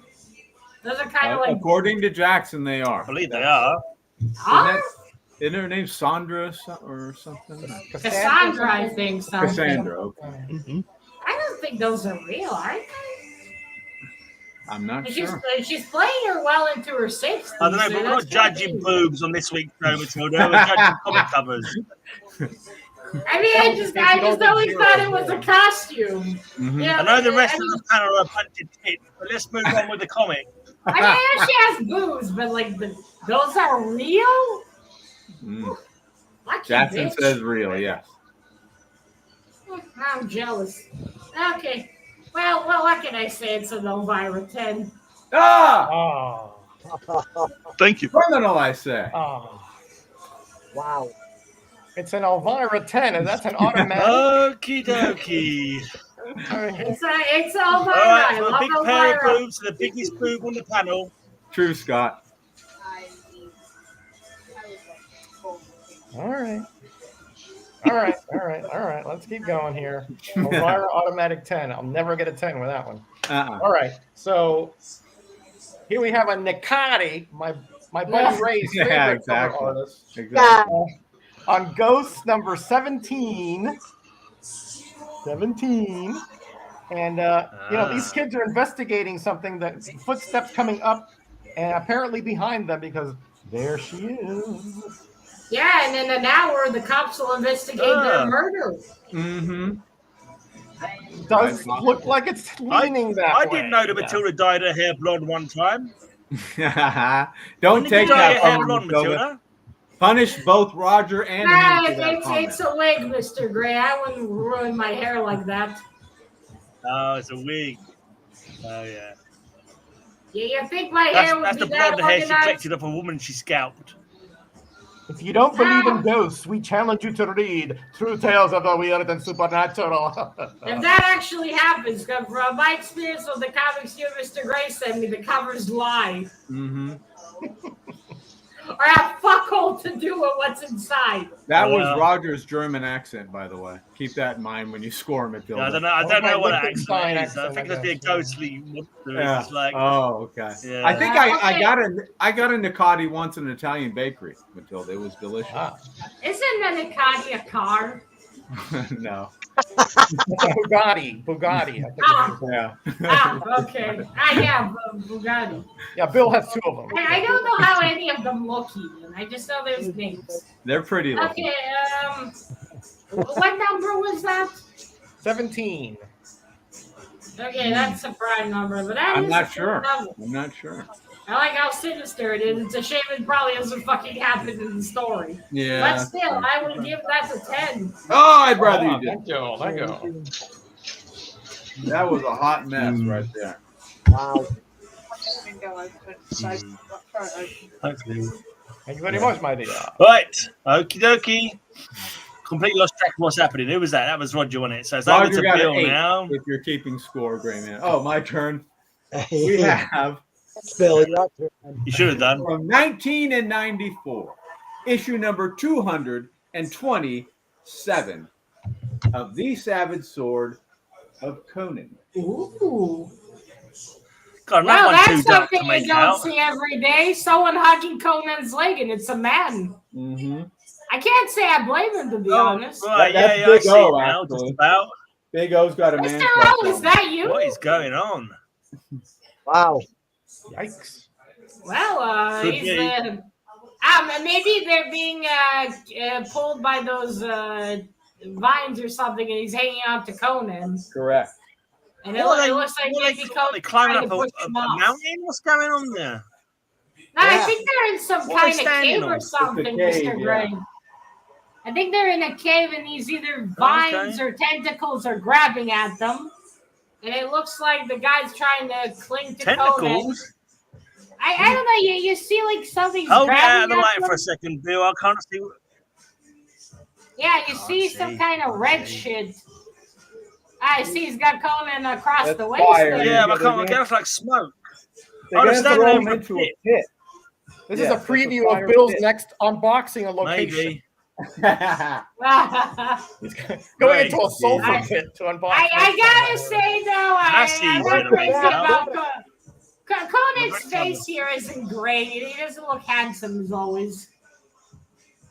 Those are kind of like. According to Jackson, they are. I believe they are. Are? Isn't her name Sandra or something? Cassandra, I think. Something. Cassandra. Okay. Mhm. I don't think those are real, are they? I'm not And sure. she's playing her well into her 60s. I don't know, so but we're that's not judging good. boobs on this week's show, Matilda. We're judging comic covers. I mean, I just always thought it was a costume. Mhm. Yeah, I know the rest I of mean, the panel are a bunch of tits, but let's move on with the comic. I mean, I know she has boobs, but like those are real. Mm. Lucky Jackson bitch. says real, yes. I'm jealous. Okay. Well, what can I say? It's an Elvira 10. Ah! Oh. Thank you. Criminal, I say. Oh. Wow. It's an Elvira 10, and that's an automatic. Okie dokie. It's Elvira. All right, I so a love big pair of Elvira. boobs, the biggest boob on the panel. True, Scott. All right. Let's keep going here. Elvira automatic 10. I'll never get a 10 with that one. All right. So here we have a Nikati, my buddy Ray's favorite Yeah, cover exactly. artist. Exactly. On Ghost number 17. 17. And, these kids are investigating something, that footsteps coming up and apparently behind them because there she is. Yeah, and in an hour, the cops will investigate their murder. Mm-hmm. Does look like it's leaning that I way. didn't know that yeah. Matilda dyed her hair blonde one time. Don't When did take you dye that your hair from blonde, Matilda. Matilda? Punish both Roger and him for that comment. It's a wig, Mr. Gray. I wouldn't ruin my hair like that. Oh, it's a wig. Oh, yeah. Yeah, you think my hair would That's be the that blonde hair she organized? collected off a woman she scalped. If you don't believe in ghosts, we challenge you to read True Tales of the Weird and Supernatural. If that actually happens, from my experience with the comics you, Mr. Gray sent me, the covers lie. Mm-hmm. Or have fuck all to do with what's inside. That was Roger's German accent, by the way. Keep that in mind when you score Matilda. Yeah, I don't know what that Liechtenstein accent is. I think it'd be a ghostly monster. Yeah. It's like, Oh, okay. Yeah. I think I got a Nicati once in an Italian bakery, Matilda. It was delicious. Isn't an Nicati a car? No. Bugatti. Yeah. Okay. I have Bugatti. Yeah, Bill has two of them. I don't know how any of them look even. I just know there's names. They're pretty looking. Okay, what number was that? 17. Okay, that's a prime number, but that I'm is not a good sure. number. I'm not sure. I like how sinister it is. It's a shame it probably doesn't fucking happen in the story. Yeah. But still, I would give that a 10. Oh, I'd rather you did. Thank you. That was a hot mess right there. Wow. Thank you very much, my dear. right. Okie dokie. Completely lost track of what's happening. Who was that? That was Roger on it. So it's over Roger to got Bill an 8 now. if you're keeping score, Gray Man. Oh, my turn. We have Bill, your turn. You should have done. from 1994, issue number 227 of The Savage Sword of Conan. Ooh. God, Well, that one that's too dark to something make you don't out. see every day. Someone hugging Conan's leg, and it's a man. Mm-hmm. I can't say I blame him, to be honest. Right, That's yeah, I Big see O, it now. actually. Just about. Big O's got a man. Mr. O, is that you? What is going on? Wow. Yikes. Well, Could he's be. maybe they're being pulled by those vines or something, and he's hanging out to Conan. Correct. And What are it they- looks like what are maybe they Conan's climbing trying up to push a him off. mountain? What's going on there? No, I Yeah. think they're in some What are they kind of standing cave on? or It's a something, cave, Mr. yeah. Gray. I think they're in a cave, and these either vines or tentacles are grabbing at them. And it looks like the guy's trying to cling to Conan. Tentacles? I don't know. You see like something's Hold it out grabbing of the at light them? for a second, Bill. I can't see. Yeah, you see some kind of red shit. I see he's got Conan across That's the waist. fire. there. Yeah, but I they're can't gonna- get like smoke. They're Oh, going they're to standing throw over him a into a pit. pit. This Yeah, is a that's a preview fire of Bill's pit. next unboxing location. Maybe. He's going Right. into a sulfur I- pit to unbox. I gotta say though, Massey I'm is not gonna crazy make it about out. Conan's face here isn't great. He doesn't look handsome as always.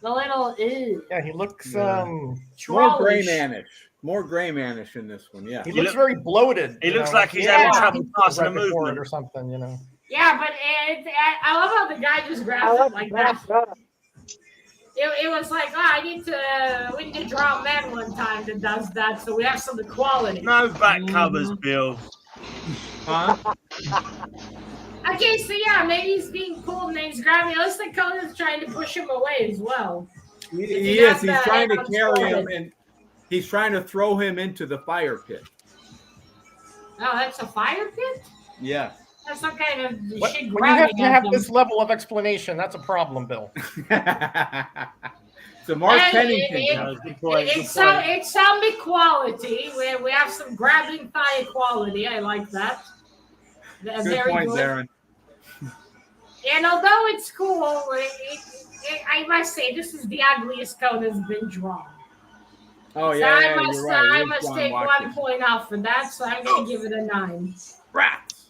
The little Yeah, he looks More trollish. Gray-manish. More Gray-manish in this one, yeah. he He looks look- very bloated. He you looks know, like he's Yeah. having trouble passing a right before it movement. or something, you know. Yeah, but I love how the guy just I grabbed it love like that. that. It was like, we need to draw a man one time that does that, so we have some equality. No back covers, Bill. Huh? Okay, so yeah, maybe he's being pulled and he's grabbing. It looks like Conan's trying to push him away as well. He He is. has He's the trying to head carry him, unspoiled. and he's trying to throw him into the fire pit. Oh, that's a fire pit? Yeah. That's some kind of What- shit when you grabbing have to at have them. this level of explanation, that's a problem, Bill. So Mark Hey, Pennington. It's some equality. We have some grabbing thigh equality. I like that. Good Very point, good. Darren. And although it's cool, I must say this is the ugliest Conan's been drawn. Oh So yeah, I yeah, must, you're right. I It is must John take Watkins. 1 point off for that, so I'm going to give it a 9. Rats.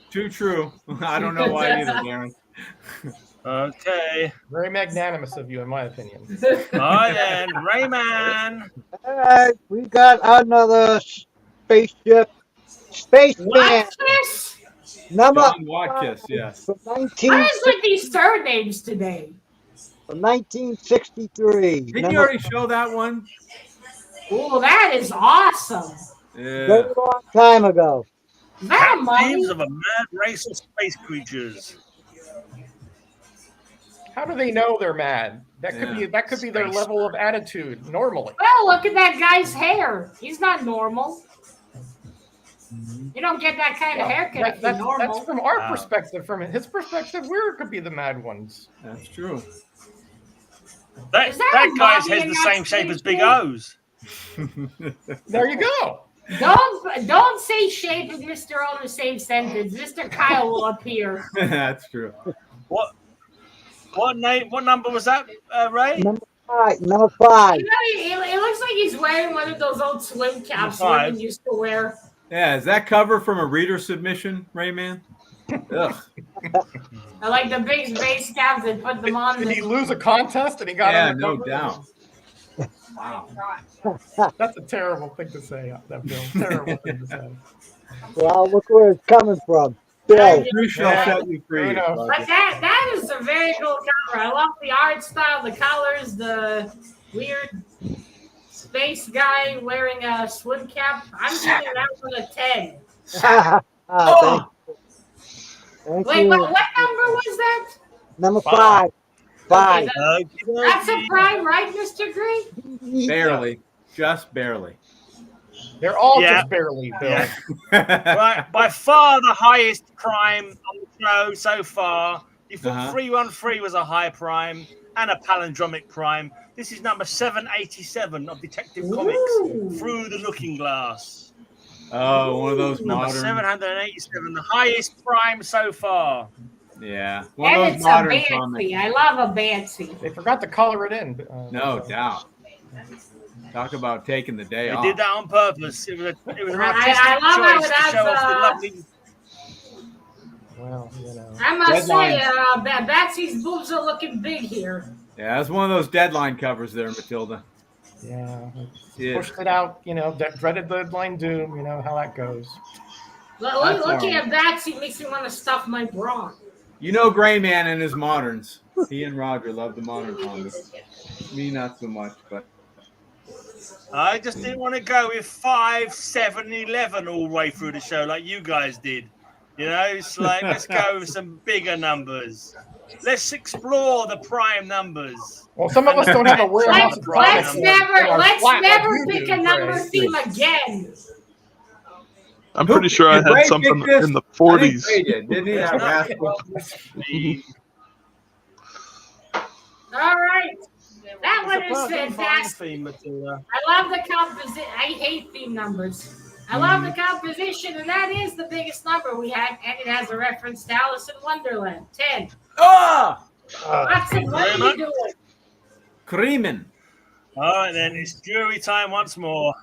Too true. I don't know why either, Darren. Okay. Very magnanimous of you, in my opinion. All right then, Rayman. All right, we got another spaceship. Spaceman. What's this? Number John Watkiss, yes. from What is with these surnames today? 1963. Didn't you already show that one? Oh, that is awesome. Yeah. Very long time ago. Is that a Captives mummy? of a mad race of space creatures. How do they know they're mad? That could be their Space. level of attitude normally. Well, look at that guy's hair. He's not normal. You don't get that kind of haircut if you're That's normal. from our Wow. perspective. From his perspective, we could be the mad ones. That's true. That Is that a guy's mummy head's in the that same shape as Big space O's. There you go. Don't say shape and Mr. O in the same sentence. Mr. Kyle will appear. That's true. What number was that, Ray? Number 5. Number 5. You know, it looks like he's wearing one of those old swim caps Five. women used to wear. Yeah, is that cover from a reader submission, Rayman? Ugh. I like the big base caps and put them on. Did he The, lose a contest and he got Yeah, on the no cover? doubt. Wow, that's a terrible thing to say. That Bill, terrible thing to say. Well, look where it's coming from. Bill. You shall Yeah. set you free. Fair enough. Roger. but that is a very cool cover. I love the art style, the colors, the weird space guy wearing a swim cap. I'm giving that one a 10. Thank Wait, you. what number was that? Number 5. 5. That's a prime, right, Mr. Gray? Barely. Just barely. They're all Yeah. just barely, Bill. Yeah. Right, by far the highest prime on the show so far. You thought 313 was a high prime and a palindromic prime. This is number 787 of Detective Comics, Ooh. Through the Looking Glass. Oh, one of those Number modern. 787, the highest prime so far. Yeah. One And of those it's a modern comics. Banshee. I love a Banshee. They forgot to color it in. No doubt. Talk about taking the day They off. did that on purpose. It was an I artistic love how choice it to has, show off the lovely. Well, you know. I must Deadlines. say, Batsy's boobs are looking big here. Yeah, that's one of those deadline covers there, Matilda. Yeah. Yeah. Pushed it out, dreaded deadline doom, you know how that goes. That's Looking all at Batsy makes me want to stuff my bra. You know Gray Man and his moderns. He and Roger love the modern comics. Me, not so much, but I just didn't want to go with 5, 7, 11 all the way through the show like you guys did. You know, it's like, let's go with some bigger numbers. Let's explore the prime numbers. Well, some of us don't have a warehouse of Let's products in never our flat like you pick do, a number Gray. theme again. I'm pretty sure I Did Ray had something pick this? in the I think 40s. Ray did, didn't he? That rascal? All right. That one is It's a perfect fantastic. theme, Matilda. I love the composition. I hate theme numbers. I love the composition, and that is the biggest number we had, and it has a reference to Alice in Wonderland. 10. Ah! Watson, what are you doing? Creamin'. All right, then, it's jury time once more.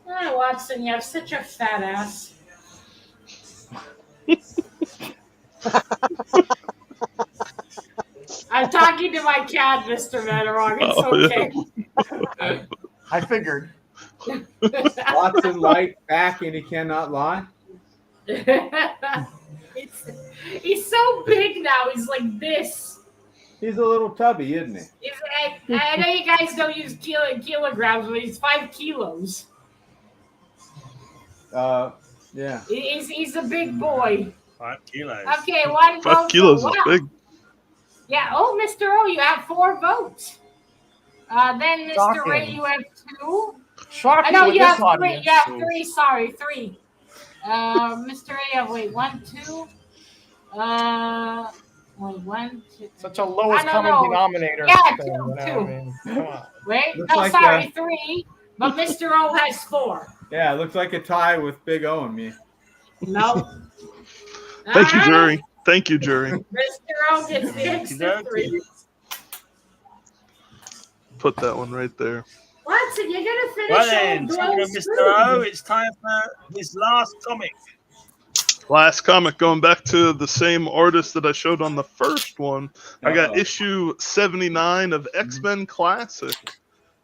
Oh, Watson, you have such a fat ass. I'm talking to my cat, Mr. Vanderog. It's okay. I figured. Watson Light back and he cannot lie. He's so big now. He's like this. He's a little tubby, isn't he? I know you guys don't use kilograms, but he's 5 kilos. Yeah. He's a big boy. 5 kilos. Okay, 1 vote. 5 kilos for is wow. big. Yeah. Oh, Mr. O, you have 4 votes. Then Mr. Shocking. Ray, you have 2. Shocking I know with you this have 3. audience. You have 3. Sorry, 3. Mr. Ray, you have 1, 2. Wait, 1, 2. Such a lowest I don't common know. denominator. Yeah, thing, two, you know what I two. mean? Come on. Wait, Looks no, like, sorry, 3. But Mr. O has 4. Yeah, it looks like a tie with Big O and me. No. Thank you, All right. jury. Thank you, jury. Mr. O gets the extra 3. Put that one right there. Watson, you're gonna finish Well all then, those speaking of Mr. food. O, it's time for his last comic. Last comic, going back to the same artist that I showed on the first one. I got Uh-oh. issue 79 of X-Men Classic.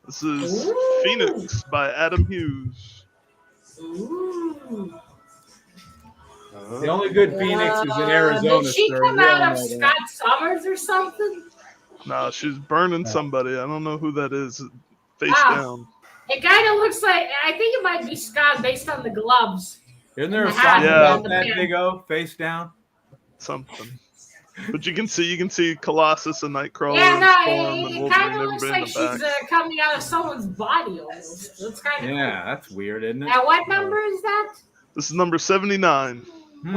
This is Ooh. Phoenix by Adam Hughes. Ooh. The only good Phoenix is in Arizona, Did she sir. come We all out of know that. Scott Summers or something? No, she's burning somebody. I don't know who that is. Face Ah. down. It kind of looks like, I think it might be Scott based on the gloves. Isn't there a The song hat Yeah. about and that, the Big O? Face down? Something. But you can see Colossus and Nightcrawler Yeah, no, form and it Wolverine kind of never looks been in like the she's back. coming out of someone's body almost. That's kind of Yeah, that's weird, isn't it? Now, what number is that? This is number 79. I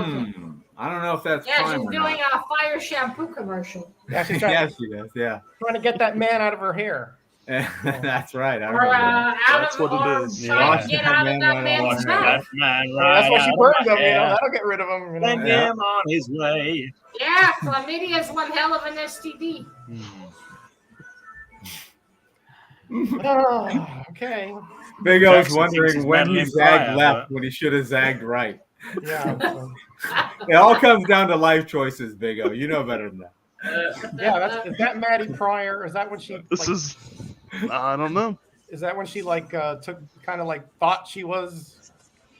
don't know if that's Yeah, Prime she's or doing not. a fire shampoo commercial. Yeah, she's trying, Yes, she does. Yeah, trying to get that man out of her hair. that's right. I Or remember that. out That's of what it or is. trying Wash to get that out of man that right man's off. mouth. That's why she burned him, That'll get rid of him. Send him on his way. Yeah, chlamydia is one hell of an STD. Oh, okay. Big O's Jackson thinks wondering he's when he Madeline zagged Pryor, left but- when he should have zagged right. Yeah. It all comes down to life choices, Big O. You know better than that. Yeah, is that Maddie Pryor? Is that when she This is, I don't know. is that when she took kind of thought she was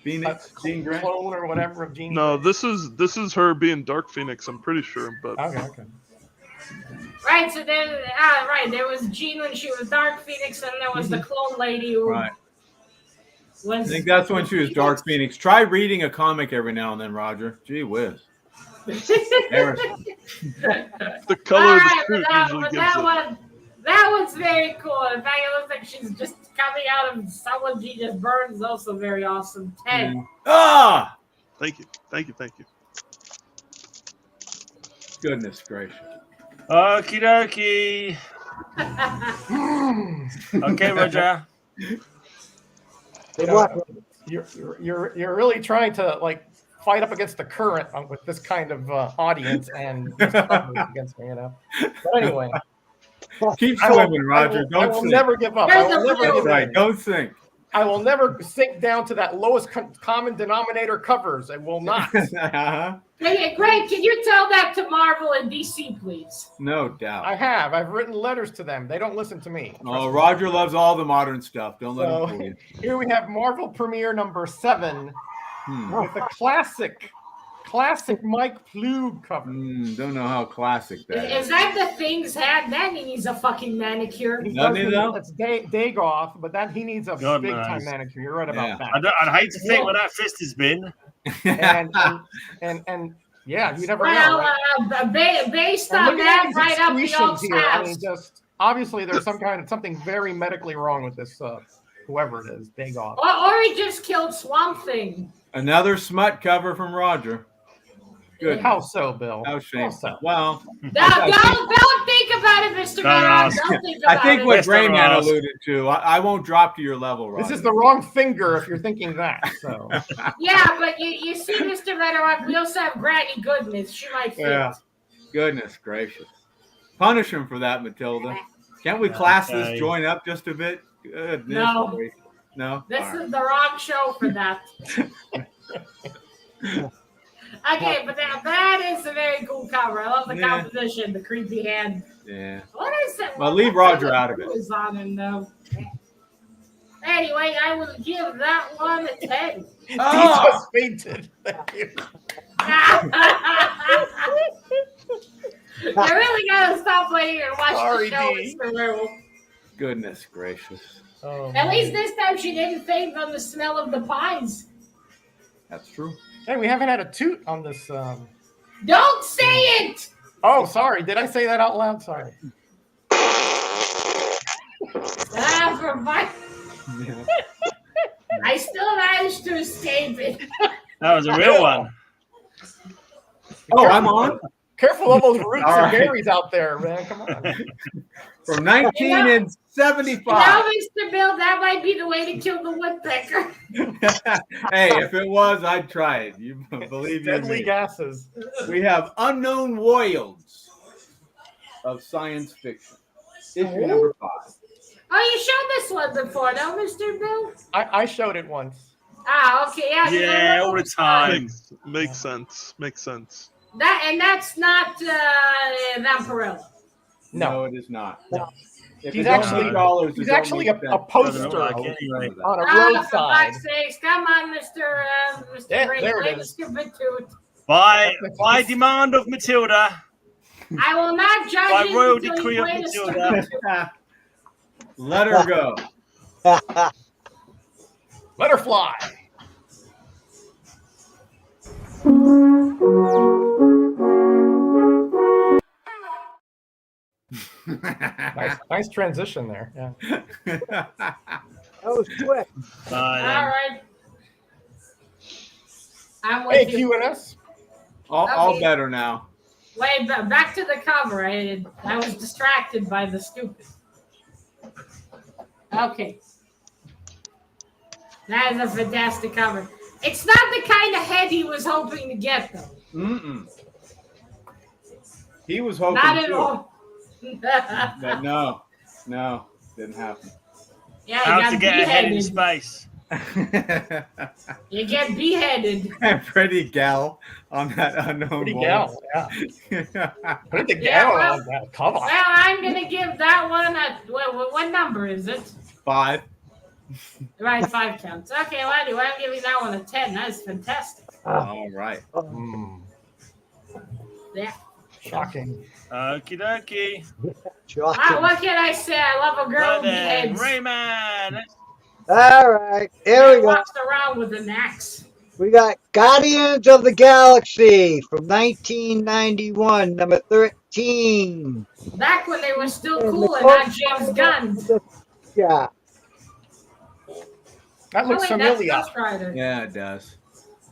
Phoenix, a Jean Grey. clone or whatever of Jean? No, this is her being Dark Phoenix. I'm pretty sure, but Okay. Right, so then, there was Jean when she was Dark Phoenix, and there was the clone lady who Right. was. I think that's when she was Dark Phoenix. Try reading a comic every now and then, Roger. Gee whiz. Embarrassing. the color of the Alright, suit usually gives it. that one's very cool. In fact, it looks like she's just coming out of someone she just burns. Is also very awesome. 10. Ah! Thank you. Goodness gracious. Okie dokie. Okay, Roger. Good luck. You're really trying to fight up against the current with this kind of audience and this coverage against me, But anyway, Keep I will- swimming, Roger. I Don't will sink. never give up. There's I will a never blue. give Right. in. Don't sink. I will never sink down to that lowest common denominator covers. I will not. Uh-huh. Hey, Greg, can you tell that to Marvel and DC, please? No doubt. I have. I've written letters to them. They don't listen to me. Oh, Roger loves all the modern stuff. Don't let him fool you. Here we have Marvel Premiere number 7 with a classic Mike Plug cover. Don't know how classic that Is is. that the Thing's hat? That needs a fucking manicure. He Doesn't does he, need- though? It's Dagoff, but that he needs a God big time knows. manicure. You're right about Yeah. that. I'd hate to think where that fist has been. And yeah, you never know. Well, Right? based And on look at that, these right up the old excretions here. I mean, house. just obviously there's something very medically wrong with this. Whoever it is, Dagoff. Or he just killed Swamp Thing. Another smut cover from Roger. Good. How so, Bill? How shameful. so? Well, Don't think about it, Mr. Murdoch. Don't think about I think it. what Yes, there Greyman was. alluded to, I won't drop to your level, Roger. This is the wrong finger if you're thinking that. So Yeah, but you see, Mr. Murdoch, we also have Granny Goodness. She might fit. Yeah. Goodness gracious. Punish him for that, Matilda. Can't we class Okay. this joint up just a bit? Goodness No. gracious. No? This All right. is the wrong show for that. Okay, but that is a very cool cover. I love the Yeah. composition, the creepy hand. Yeah. What is it? Well, What leave the Roger hell out of it. is on him, though? Anyway, I will give that one a 10. he Oh! just fainted. Thank you. You really gotta stop waiting and watch Sorry, the show, Dee. Mr. Werewolf. Goodness gracious. Oh, At least this time she didn't faint from the smell of the pies. That's true. hey, we haven't had a toot on this. Don't say it! Oh, sorry. Did I say that out loud? Sorry. For my... I still managed to escape it. That was a real one. Oh, I'm on? Careful of those roots All and right. berries out there, man. Come on. From 1975. Now, Mr. Bill, that might be the way to kill the woodpecker. Hey, if it was, I'd try it. You believe you Deadly me. gases. We have Unknown Wilds of science fiction. Issue number 5. Oh, you showed this one before, no, Mr. Bill? I showed it once. Ah, okay, yeah. Yeah, all the time. Makes sense. Makes sense. That's not Vampirella. No. it is not. If He's it's only actually- $2, he's it don't actually make a sense. poster Doesn't look like it anyway. on a For roadside. fuck's sakes, come on, Mr. Yeah, Gray, there it play the is. stupid toot. By demand of Matilda, I will not judge by you royal until decree you of play the Matilda. stupid toot. Let her go. Let her fly. Nice transition there. Yeah. That was quick. All right. I'm Hey, with you. QNS. all Okay. better now. Wait, back to the cover. I was distracted by the stupid. Okay. That is a fantastic cover. It's not the kind of head he was hoping to get, though. Mm-mm. He was hoping Not at too. all. But no, didn't happen. Yeah, How you to got get ahead in beheaded. space. You get beheaded. Pretty gal on that unknown Pretty bowl. gal. Yeah. Put the Yeah, gal well- on that cover. Well, I'm gonna give that one a what number is it? 5. Right, 5 counts. Okay, well anyway, I'm giving that one a 10. That's fantastic. All right. Mm, Yeah. shocking. Okie dokie. Shocking. What can I say? I love a girl Well who then, beheads. Rayman. All right, here She we go. walks around with an axe. We got Guardians of the Galaxy from 1991, number 13. Back when they were still And cool the and not cover- James Gunn. Yeah. That Oh, looks wait, familiar. that's Ghost Rider. Yeah, it does.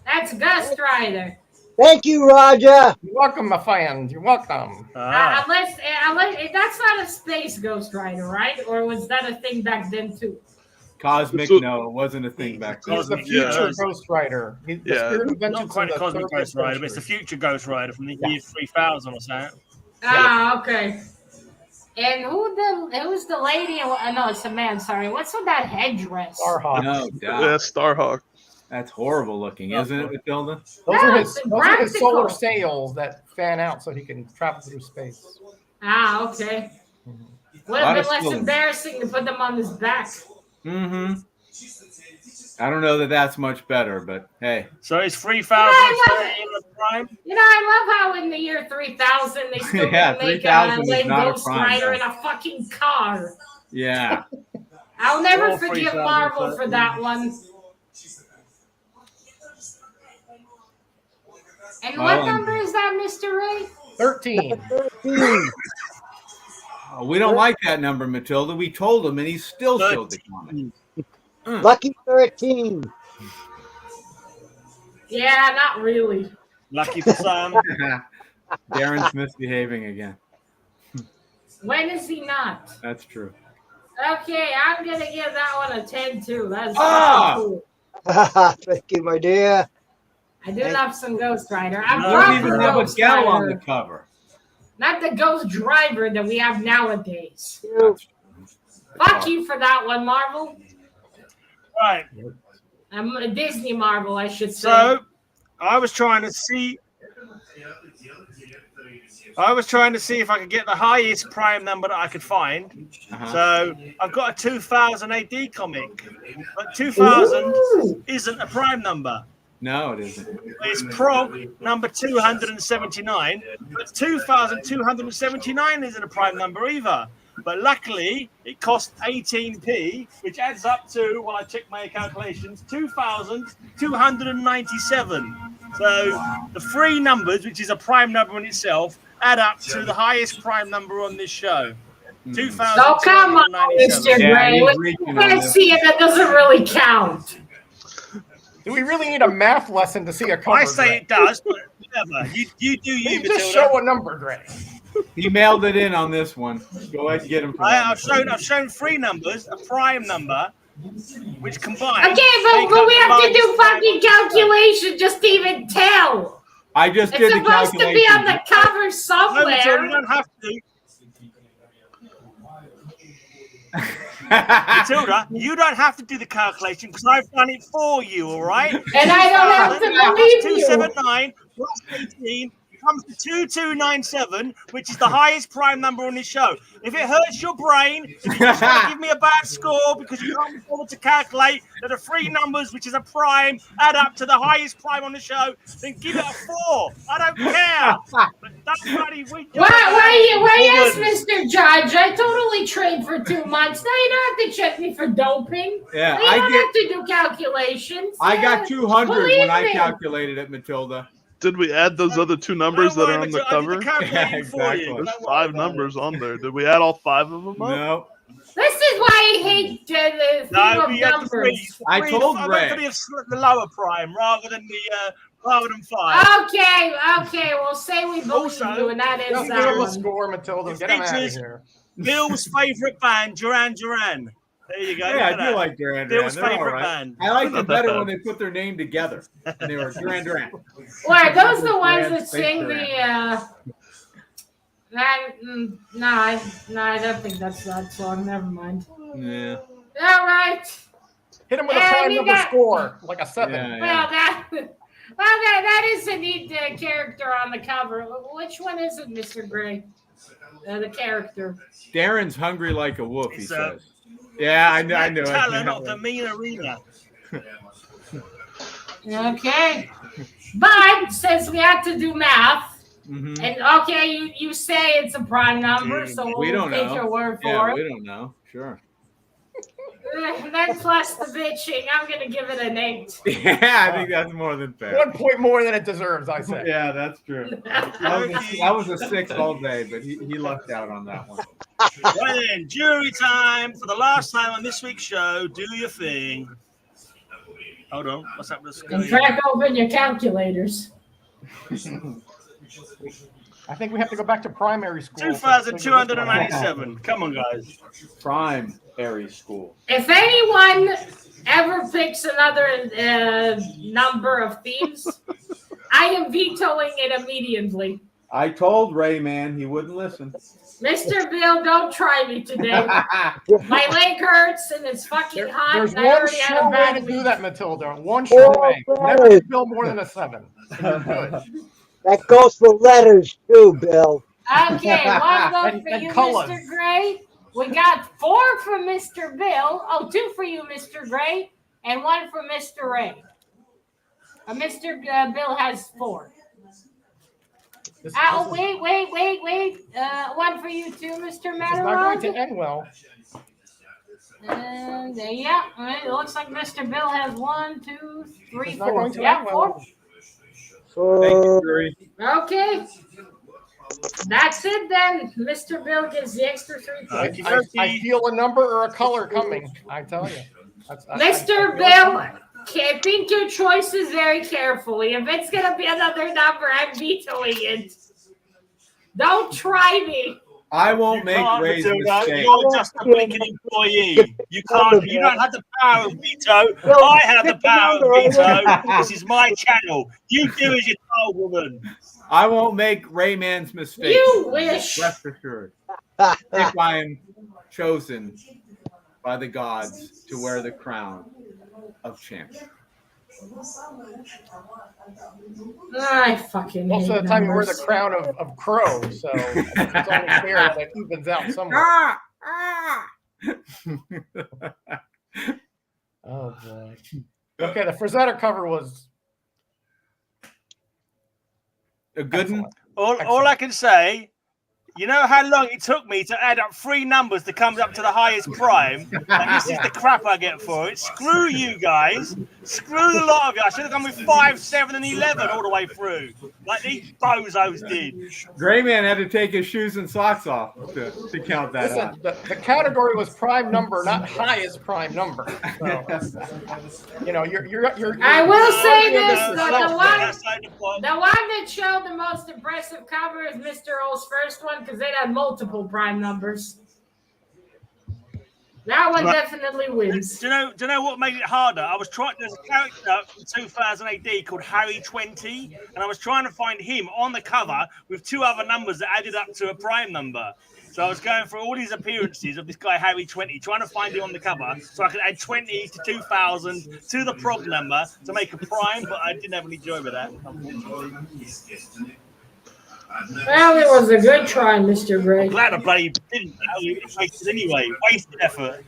That's Ghost Rider. Thank you, Roger. You're welcome, my friend. You're welcome. Unless that's not a space Ghost Rider, right? Or was that a thing back then too? Cosmic, So- no, it wasn't a thing back then. He's the Cosmic, future yeah. Ghost Rider. He's the Yeah. spirit of vengeance Not quite in a the cosmic 30th Ghost Rider, but it's the century. future Ghost Rider from the year 3000 or something. Ah, okay. And who's the lady? No, it's a man. Sorry. What's with that headdress? Starhawk. No doubt. Yeah, Starhawk. That's horrible looking, isn't it, Matilda? Those No, are it's his solar practical. sails that fan out so he can travel through space. Ah, okay. Would Lot have of been less skills. embarrassing to put them on his back. Mm-hmm. I don't know that that's much better, but hey. So it's 3013 of Prime. You know, I love how in the year 3000 they still Yeah, can make 3000 a is late not a Ghost crime, Rider though. in a fucking car. Yeah. I'll never All forgive 3000 Marvel for that one. And what Well, number is that, Mr. Ray? 13. 13. We don't like that number, Matilda. We told him, and he still showed the comment. Lucky 13. Yeah, not really. Lucky for some. Darren's misbehaving again. When is he not? That's true. Okay, I'm gonna give that one a 10 too. That's Ah! cool. Thank you, my dear. I do love some Ghost Rider. I'm No, We don't proud even of have a Ghost gal on Rider. the cover. Not the Ghost Driver that we have nowadays. You. Fuck you for that one, Marvel. Right. Disney Marvel, I should say. So I was trying to see if I could get the highest Prime number that I could find. Uh-huh. So I've got a 2000 AD comic, but 2000 isn't a Prime number. No, it isn't. It's Prog number 279, but 2279 isn't a Prime number either. But luckily, it cost 18p, which adds up to, well, I checked my calculations, 2,297. So the three numbers, which is a prime number in itself, add up to the highest prime number on this show. So come on, Mr. Yeah, Gray. he's When reaching you on can't this. see it, that doesn't really count. Do we really need a math lesson to see a cover? I say Gray? it does, but whatever. You do you, You just Matilda. show a number, Gray. He mailed it in on this one. Go ahead and get him. For that. I've shown three numbers, a prime number, which combined. Okay, make but up we the have to do largest prime fucking on the show. calculation just to even tell. I just It's did the supposed to be on the calculation. cover No, Matilda, you somewhere. don't have to. Matilda, you don't have to do the calculation because I've done it for you, all right? And I don't have to believe you. 279 plus 18 comes to 2297, which is the highest prime number on this show. If it hurts your brain, if you just want to give me a bad score because you can't be bothered to calculate that the three numbers, which is a prime, add up to the highest prime on the show, then give it a 4. I don't care. But don't bloody Yes, Mr. Judge. I totally trained for 2 months. Now you don't have to check me for doping. Yeah, now you don't have to do calculations. I got 200 when I me. calculated it, Matilda. Did we add those other 2 numbers that are on the cover? Yeah, exactly. There's 5 numbers on there. Did we add all 5 of them up? No. This is why I hate the theme of numbers. I told Ray. The lower prime rather than 5. Okay. Well, say we believe you, and that is Just give him a score, Matilda. Get him out of here. Bill's favorite band, Duran Duran. There you go. Yeah, I do like Duran Duran. Bill's They're all favorite right. band. I liked it better when they put their name together. And they were Duran Duran. Well, are those the ones that sing the? No, I don't think that's that song. Never mind. Yeah. All right. Hit him with a prime number score, like a 7. Yeah. Well, that is a neat character on the cover. Which one is it, Mr. Gray? The character. Darren's hungry like a wolf, he says. Yeah, I knew it. Talent of the miiiiine. Okay. But since we have to do math, Mm-hmm. and okay, you say it's a prime number, so we don't take know. your word for Yeah, it. we don't know. Sure. Then plus the bitching, I'm gonna give it an 8. Yeah, I think that's more than fair. 1 point more than it deserves, I say. Yeah, that's true. That was a 6 all day, but he lucked out on that one. Right then, jury time for the last time on this week's show. Do your thing. Hold on, what's up with the And crack open your calculators. I think we have to go back to primary school. 2,297. Come on, guys. Primary school. If anyone ever picks another number of themes, I am vetoing it immediately. I told Ray, man, he wouldn't listen. Mr. Bill, don't try me today. My leg hurts and it's fucking hot. There's and I one already had sure a way bad to do week. that, Matilda. One sure way. Never bill more than a 7. And you're good. That goes for letters too, Bill. Okay, one vote for And you, colors. Mr. Gray. We got 4 for Mr. Bill. Oh, 2 for you, Mr. Gray, and 1 for Mr. Ray. Mr. Bill has 4. Oh, wait. 1 for you too, Mr. It's not going to Matterhorn. end well. And yeah, it looks like Mr. Bill has 1, 2, 3, It's not 4. going to Yeah, end 4. well. Thank you, So, Ray. Okay. That's it then. Mr. Bill gets the extra 3 points. I feel a number or a color coming. I tell you. Mr. Bill, think your choices very carefully. If it's going to be another number, I'm vetoing it. Don't try me. I won't make can't, Ray's Matilda. mistake. You're just a blinking employee. You can't. You don't have the power of veto. I have the power of veto. This is my channel. You do as you're told, woman. I won't make Rayman's mistake. You wish. Rest assured. If I am chosen by the gods to wear the crown of champion. I fucking Most hate of the time you wear the numbers. crown of crow, so I think it's only fair that it evens out somewhere. Oh boy. Okay, the Frazetta cover was A good one. All I can say, you know how long it took me to add up 3 numbers to come up to the highest prime, and this is the crap I get for it. Screw you guys. Screw the lot of you. I should have gone with 5, 7, and 11 all the way through, like these bozos did. Grayman had to take his shoes and socks off to count that listen, out. the category was prime number, not highest prime number. So, you know, you're I will say you're this, yourself the there. one that showed the most impressive cover is Mr. O's first one because it had multiple prime numbers. That one definitely wins. Do you know what made it harder? I was trying. There's a character from 2000 AD called Harry 20, and I was trying to find him on the cover with 2 other numbers that added up to a prime number. So I was going through all these appearances of this guy Harry 20, trying to find him on the cover, so I could add 20 to 2000 to the prog number to make a prime. But I didn't have any joy with that, unfortunately. Well, it was a good try, Mr. Gray. I'm glad I bloody didn't. It wasted anyway. Wasted effort.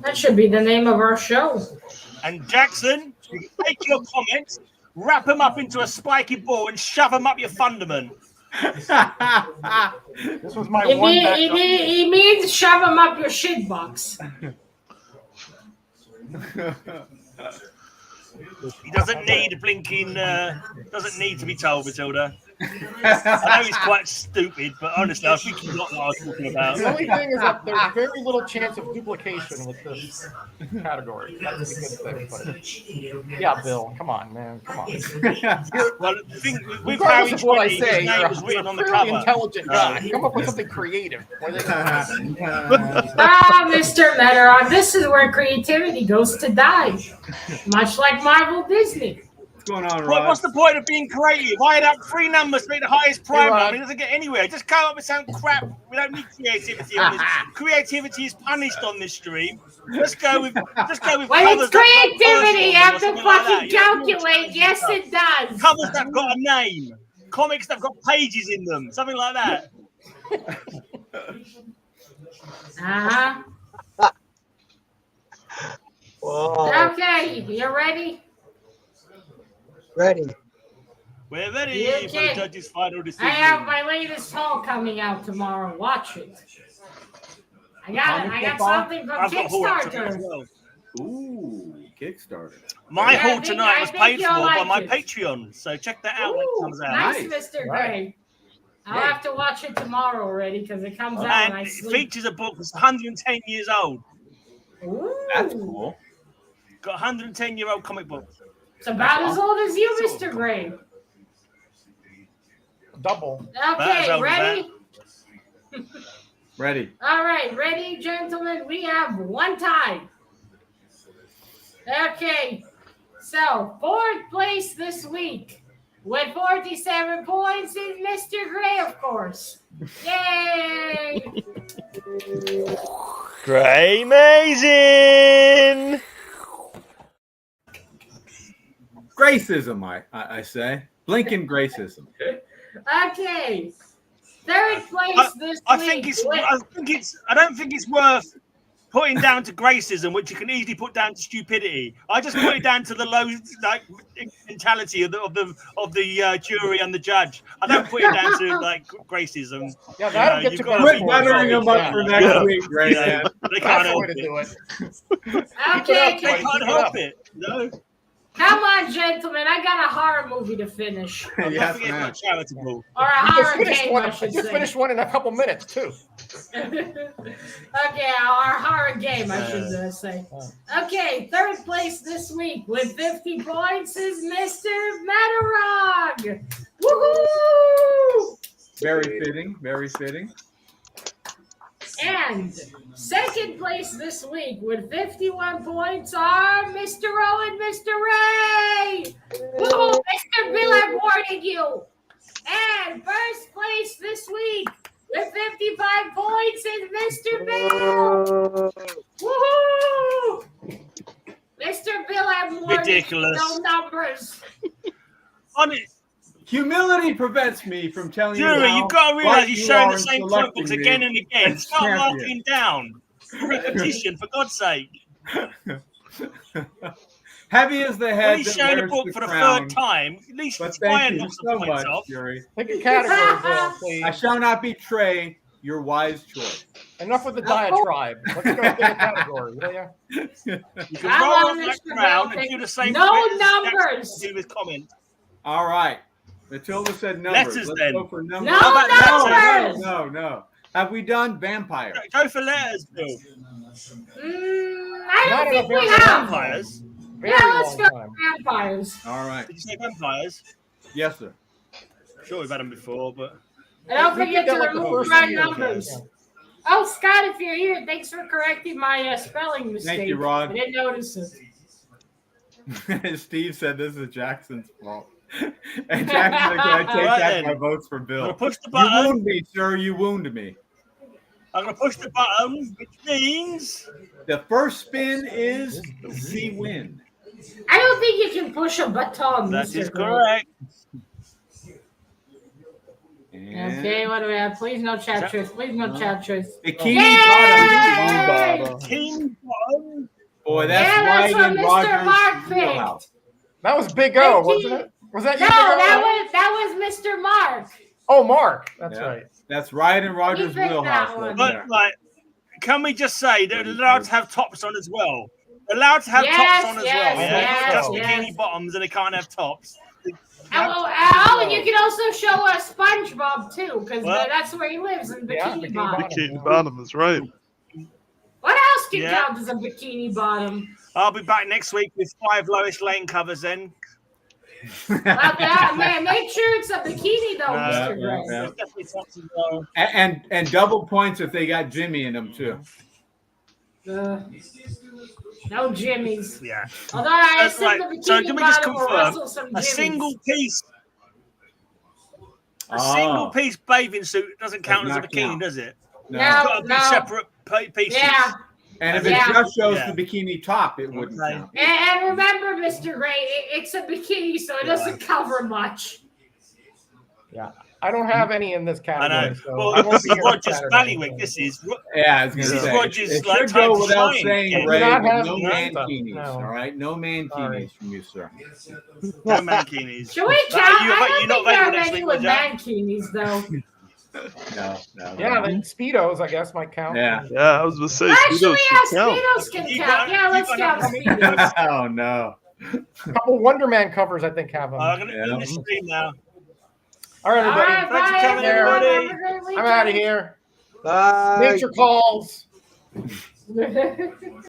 That should be the name of our show. And Jackson, you can take your comments, wrap them up into a spiky ball, and shove them up your fundament. This was my He means shove them up your shit box. He doesn't need a blinking. Doesn't need to be told, Matilda. I know he's quite stupid, but honestly, I think he got what I was talking about. The only thing is that there's very little chance of duplication with this category. That's a good thing. But yeah, Bill, come on, man, come on. Well, the thing with Regardless Harry of what I 20, say, his name you're was a written on the fairly cover. intelligent guy. Come up with something creative. Mr. Metteron, this is where creativity goes to die. Much like Marvel Disney. What's going on, Well, Rod? what's the point of being creative? I had up 3 numbers to make the highest prime Rod. number. It doesn't get anywhere. Just come up with some crap. We don't need creativity on this. Creativity is punished on this stream. Let's go with When covers it's that creativity, you got have to personal or something like fucking that. You don't need calculate. Yes, it does. Covers that got a name. Comics that got pages in them. Something like that. Uh-huh. Whoa. Okay, you ready? Ready. We're ready Yeah, for the kid. judge's final decision. I have my latest haul coming out tomorrow. Watch it. I got something from I've got haul up to as Kickstarter. well. Ooh, Kickstarter. My Yeah, I haul think- tonight I was think paid you'll for by like my it. Patreon, so check that out when it Ooh, comes out. nice, Nice. Mr. Right. Gray. I'll have to watch it tomorrow already because it comes out when I And it sleep. features a book that's 110 years old. Ooh. That's cool. Got a 110-year-old comic book. It's about as old as you, Mr. Gray. Double. That's Okay, old as ready? Ready. All right, ready, gentlemen? We have one tie. Okay, so 4th place this week with 47 points is Mr. Gray, of course. Yay! Great, amazing! Gracism, I say. Blinking gracism. Okay, 3rd place this I week. don't think it's worth putting down to gracism, which you can easily put down to stupidity. I just put it down to the low mentality of the jury and the judge. I don't put it down to gracism. Yeah, that'll get you've you got to Quit be buttering them up for next week, Ray. Yeah, they can't That's the help way to it. do it. Okay, They can't help it. No, come on, gentlemen. I got a horror movie to finish. I'm Yes, not forgetting man. my charitable. Or a You horror just finished game, one. I should You say. finished one in a couple minutes too. Okay, our horror game, I should say. Okay, 3rd place this week with 50 points is Mr. Matterog. Woohoo! Very fitting. Very fitting. And 2nd place this week with 51 points are Mr. Owen, Mr. Ray. Woo! Mr. Bill, I'm warning you. And 1st place this week with 55 points is Mr. Bill. Woohoo! Mr. Bill, I'm warning Ridiculous. you. No numbers. On it, Humility prevents me from telling jury, you how you've got to right realize you're you showing are the in same comic books selecting again me and again. as Start champion. marking down. Repetition, for God's sake. Heavy is the When head he's that showing a wears book the for the crown. 3rd time, at least But try thank and you knock so some points much, off. Jury. Pick a category, Bill, please. I shall not betray your wise choice. Enough with the diatribe. Let's go to the category, will ya? You can Come roll on, on that Mr. crown Bill, and do the same no thing as numbers. Jackson do with comments. All right. Matilda said numbers. Letters, Let's then. go for numbers. No How about numbers. No. Have we done vampire? Go for letters, Bill. I Not don't think enough we answers. have. Vampires. Very Yeah, let's long go time. for vampires. All right. Did you say vampires? Yes, sir. Sure, we've had them before, but And don't We forget did to that like the remove first my year. numbers. Yeah. Oh, Scott, if you're here, thanks for correcting my spelling mistake. you, Rod. I didn't notice it. Steve said this is Jackson's fault. And Jackson, can I take Right back then. my votes for I'm Bill? going to push the You button. wound me, sir. You wound me. I'm going to push the button, which means The first spin is Z win. I don't think you can push a button. That Mr. is Gray. correct. And Okay, what do we have? Please no chat choice. Please no chat choice. Bikini Yay! Bottom. King Bottom. Boy, that's Yeah, right that's what in Mr. Roger's Mark wheelhouse. picked. That was Big O, 19 wasn't it? Was that No, you? Big O? that was Mr. Mark. Oh, Mark. That's Yeah. right. That's right in Roger's picked wheelhouse. that one. Right But there. like, can we just say they're allowed to have tops on as well? They're allowed to have Yes, tops on as yes, well. Yeah, yes, not just yes. bikini bottoms and they can't have tops. Oh, and you can also show us SpongeBob too, because Well, that's where he lives in yeah, Bikini Bikini Bottom. Bottom. Bikini Bottom is right. What else can Yeah. count as a Bikini Bottom? I'll be back next week with 5 Lois Lane covers then. Man, make sure it's a bikini though, Yeah, Mr. Gray. yeah. There's definitely tops as well. And double points if they got Jimmy in them too. No jimmies. Yeah. Although I That's assume right. the Bikini So can we just Bottom will confirm rustle some a jimmies. single piece bathing suit doesn't count as a not bikini, count. does it? No. No. It's got to be separate pieces. Yeah. And if it Yeah. just shows Yeah. the bikini top, it wouldn't Okay. count. And remember, Mr. Gray, it's a bikini, so it doesn't cover much. Yeah. I don't have any in this I category. know. So Well, I won't this be is here on Roger's Saturday. Ballywick. This is. Yeah, I was This gonna is say. Roger's, It like, should time go to without shine. saying, Yeah. Ray, not but have no that stuff. mankinis. No. All right, no Sorry. mankinis from you, sir. No mankinis. Should we But count? you're I not don't think there available are next many week, with would ya? mankinis, though. No. Yeah, the Speedos, I guess, might count. Yeah. Yeah, I was gonna say Actually, Speedos yeah, should count. Speedos can You count. got- Yeah, you let's got count enough- Speedos. Oh no. A couple Wonder Man covers, I think, have them. I'm going to Yeah. end the stream now. All right, All everybody. right, Thanks for bye, coming, everyone. everybody. Have a great I'm out of weekend. here. Bye. Nature calls.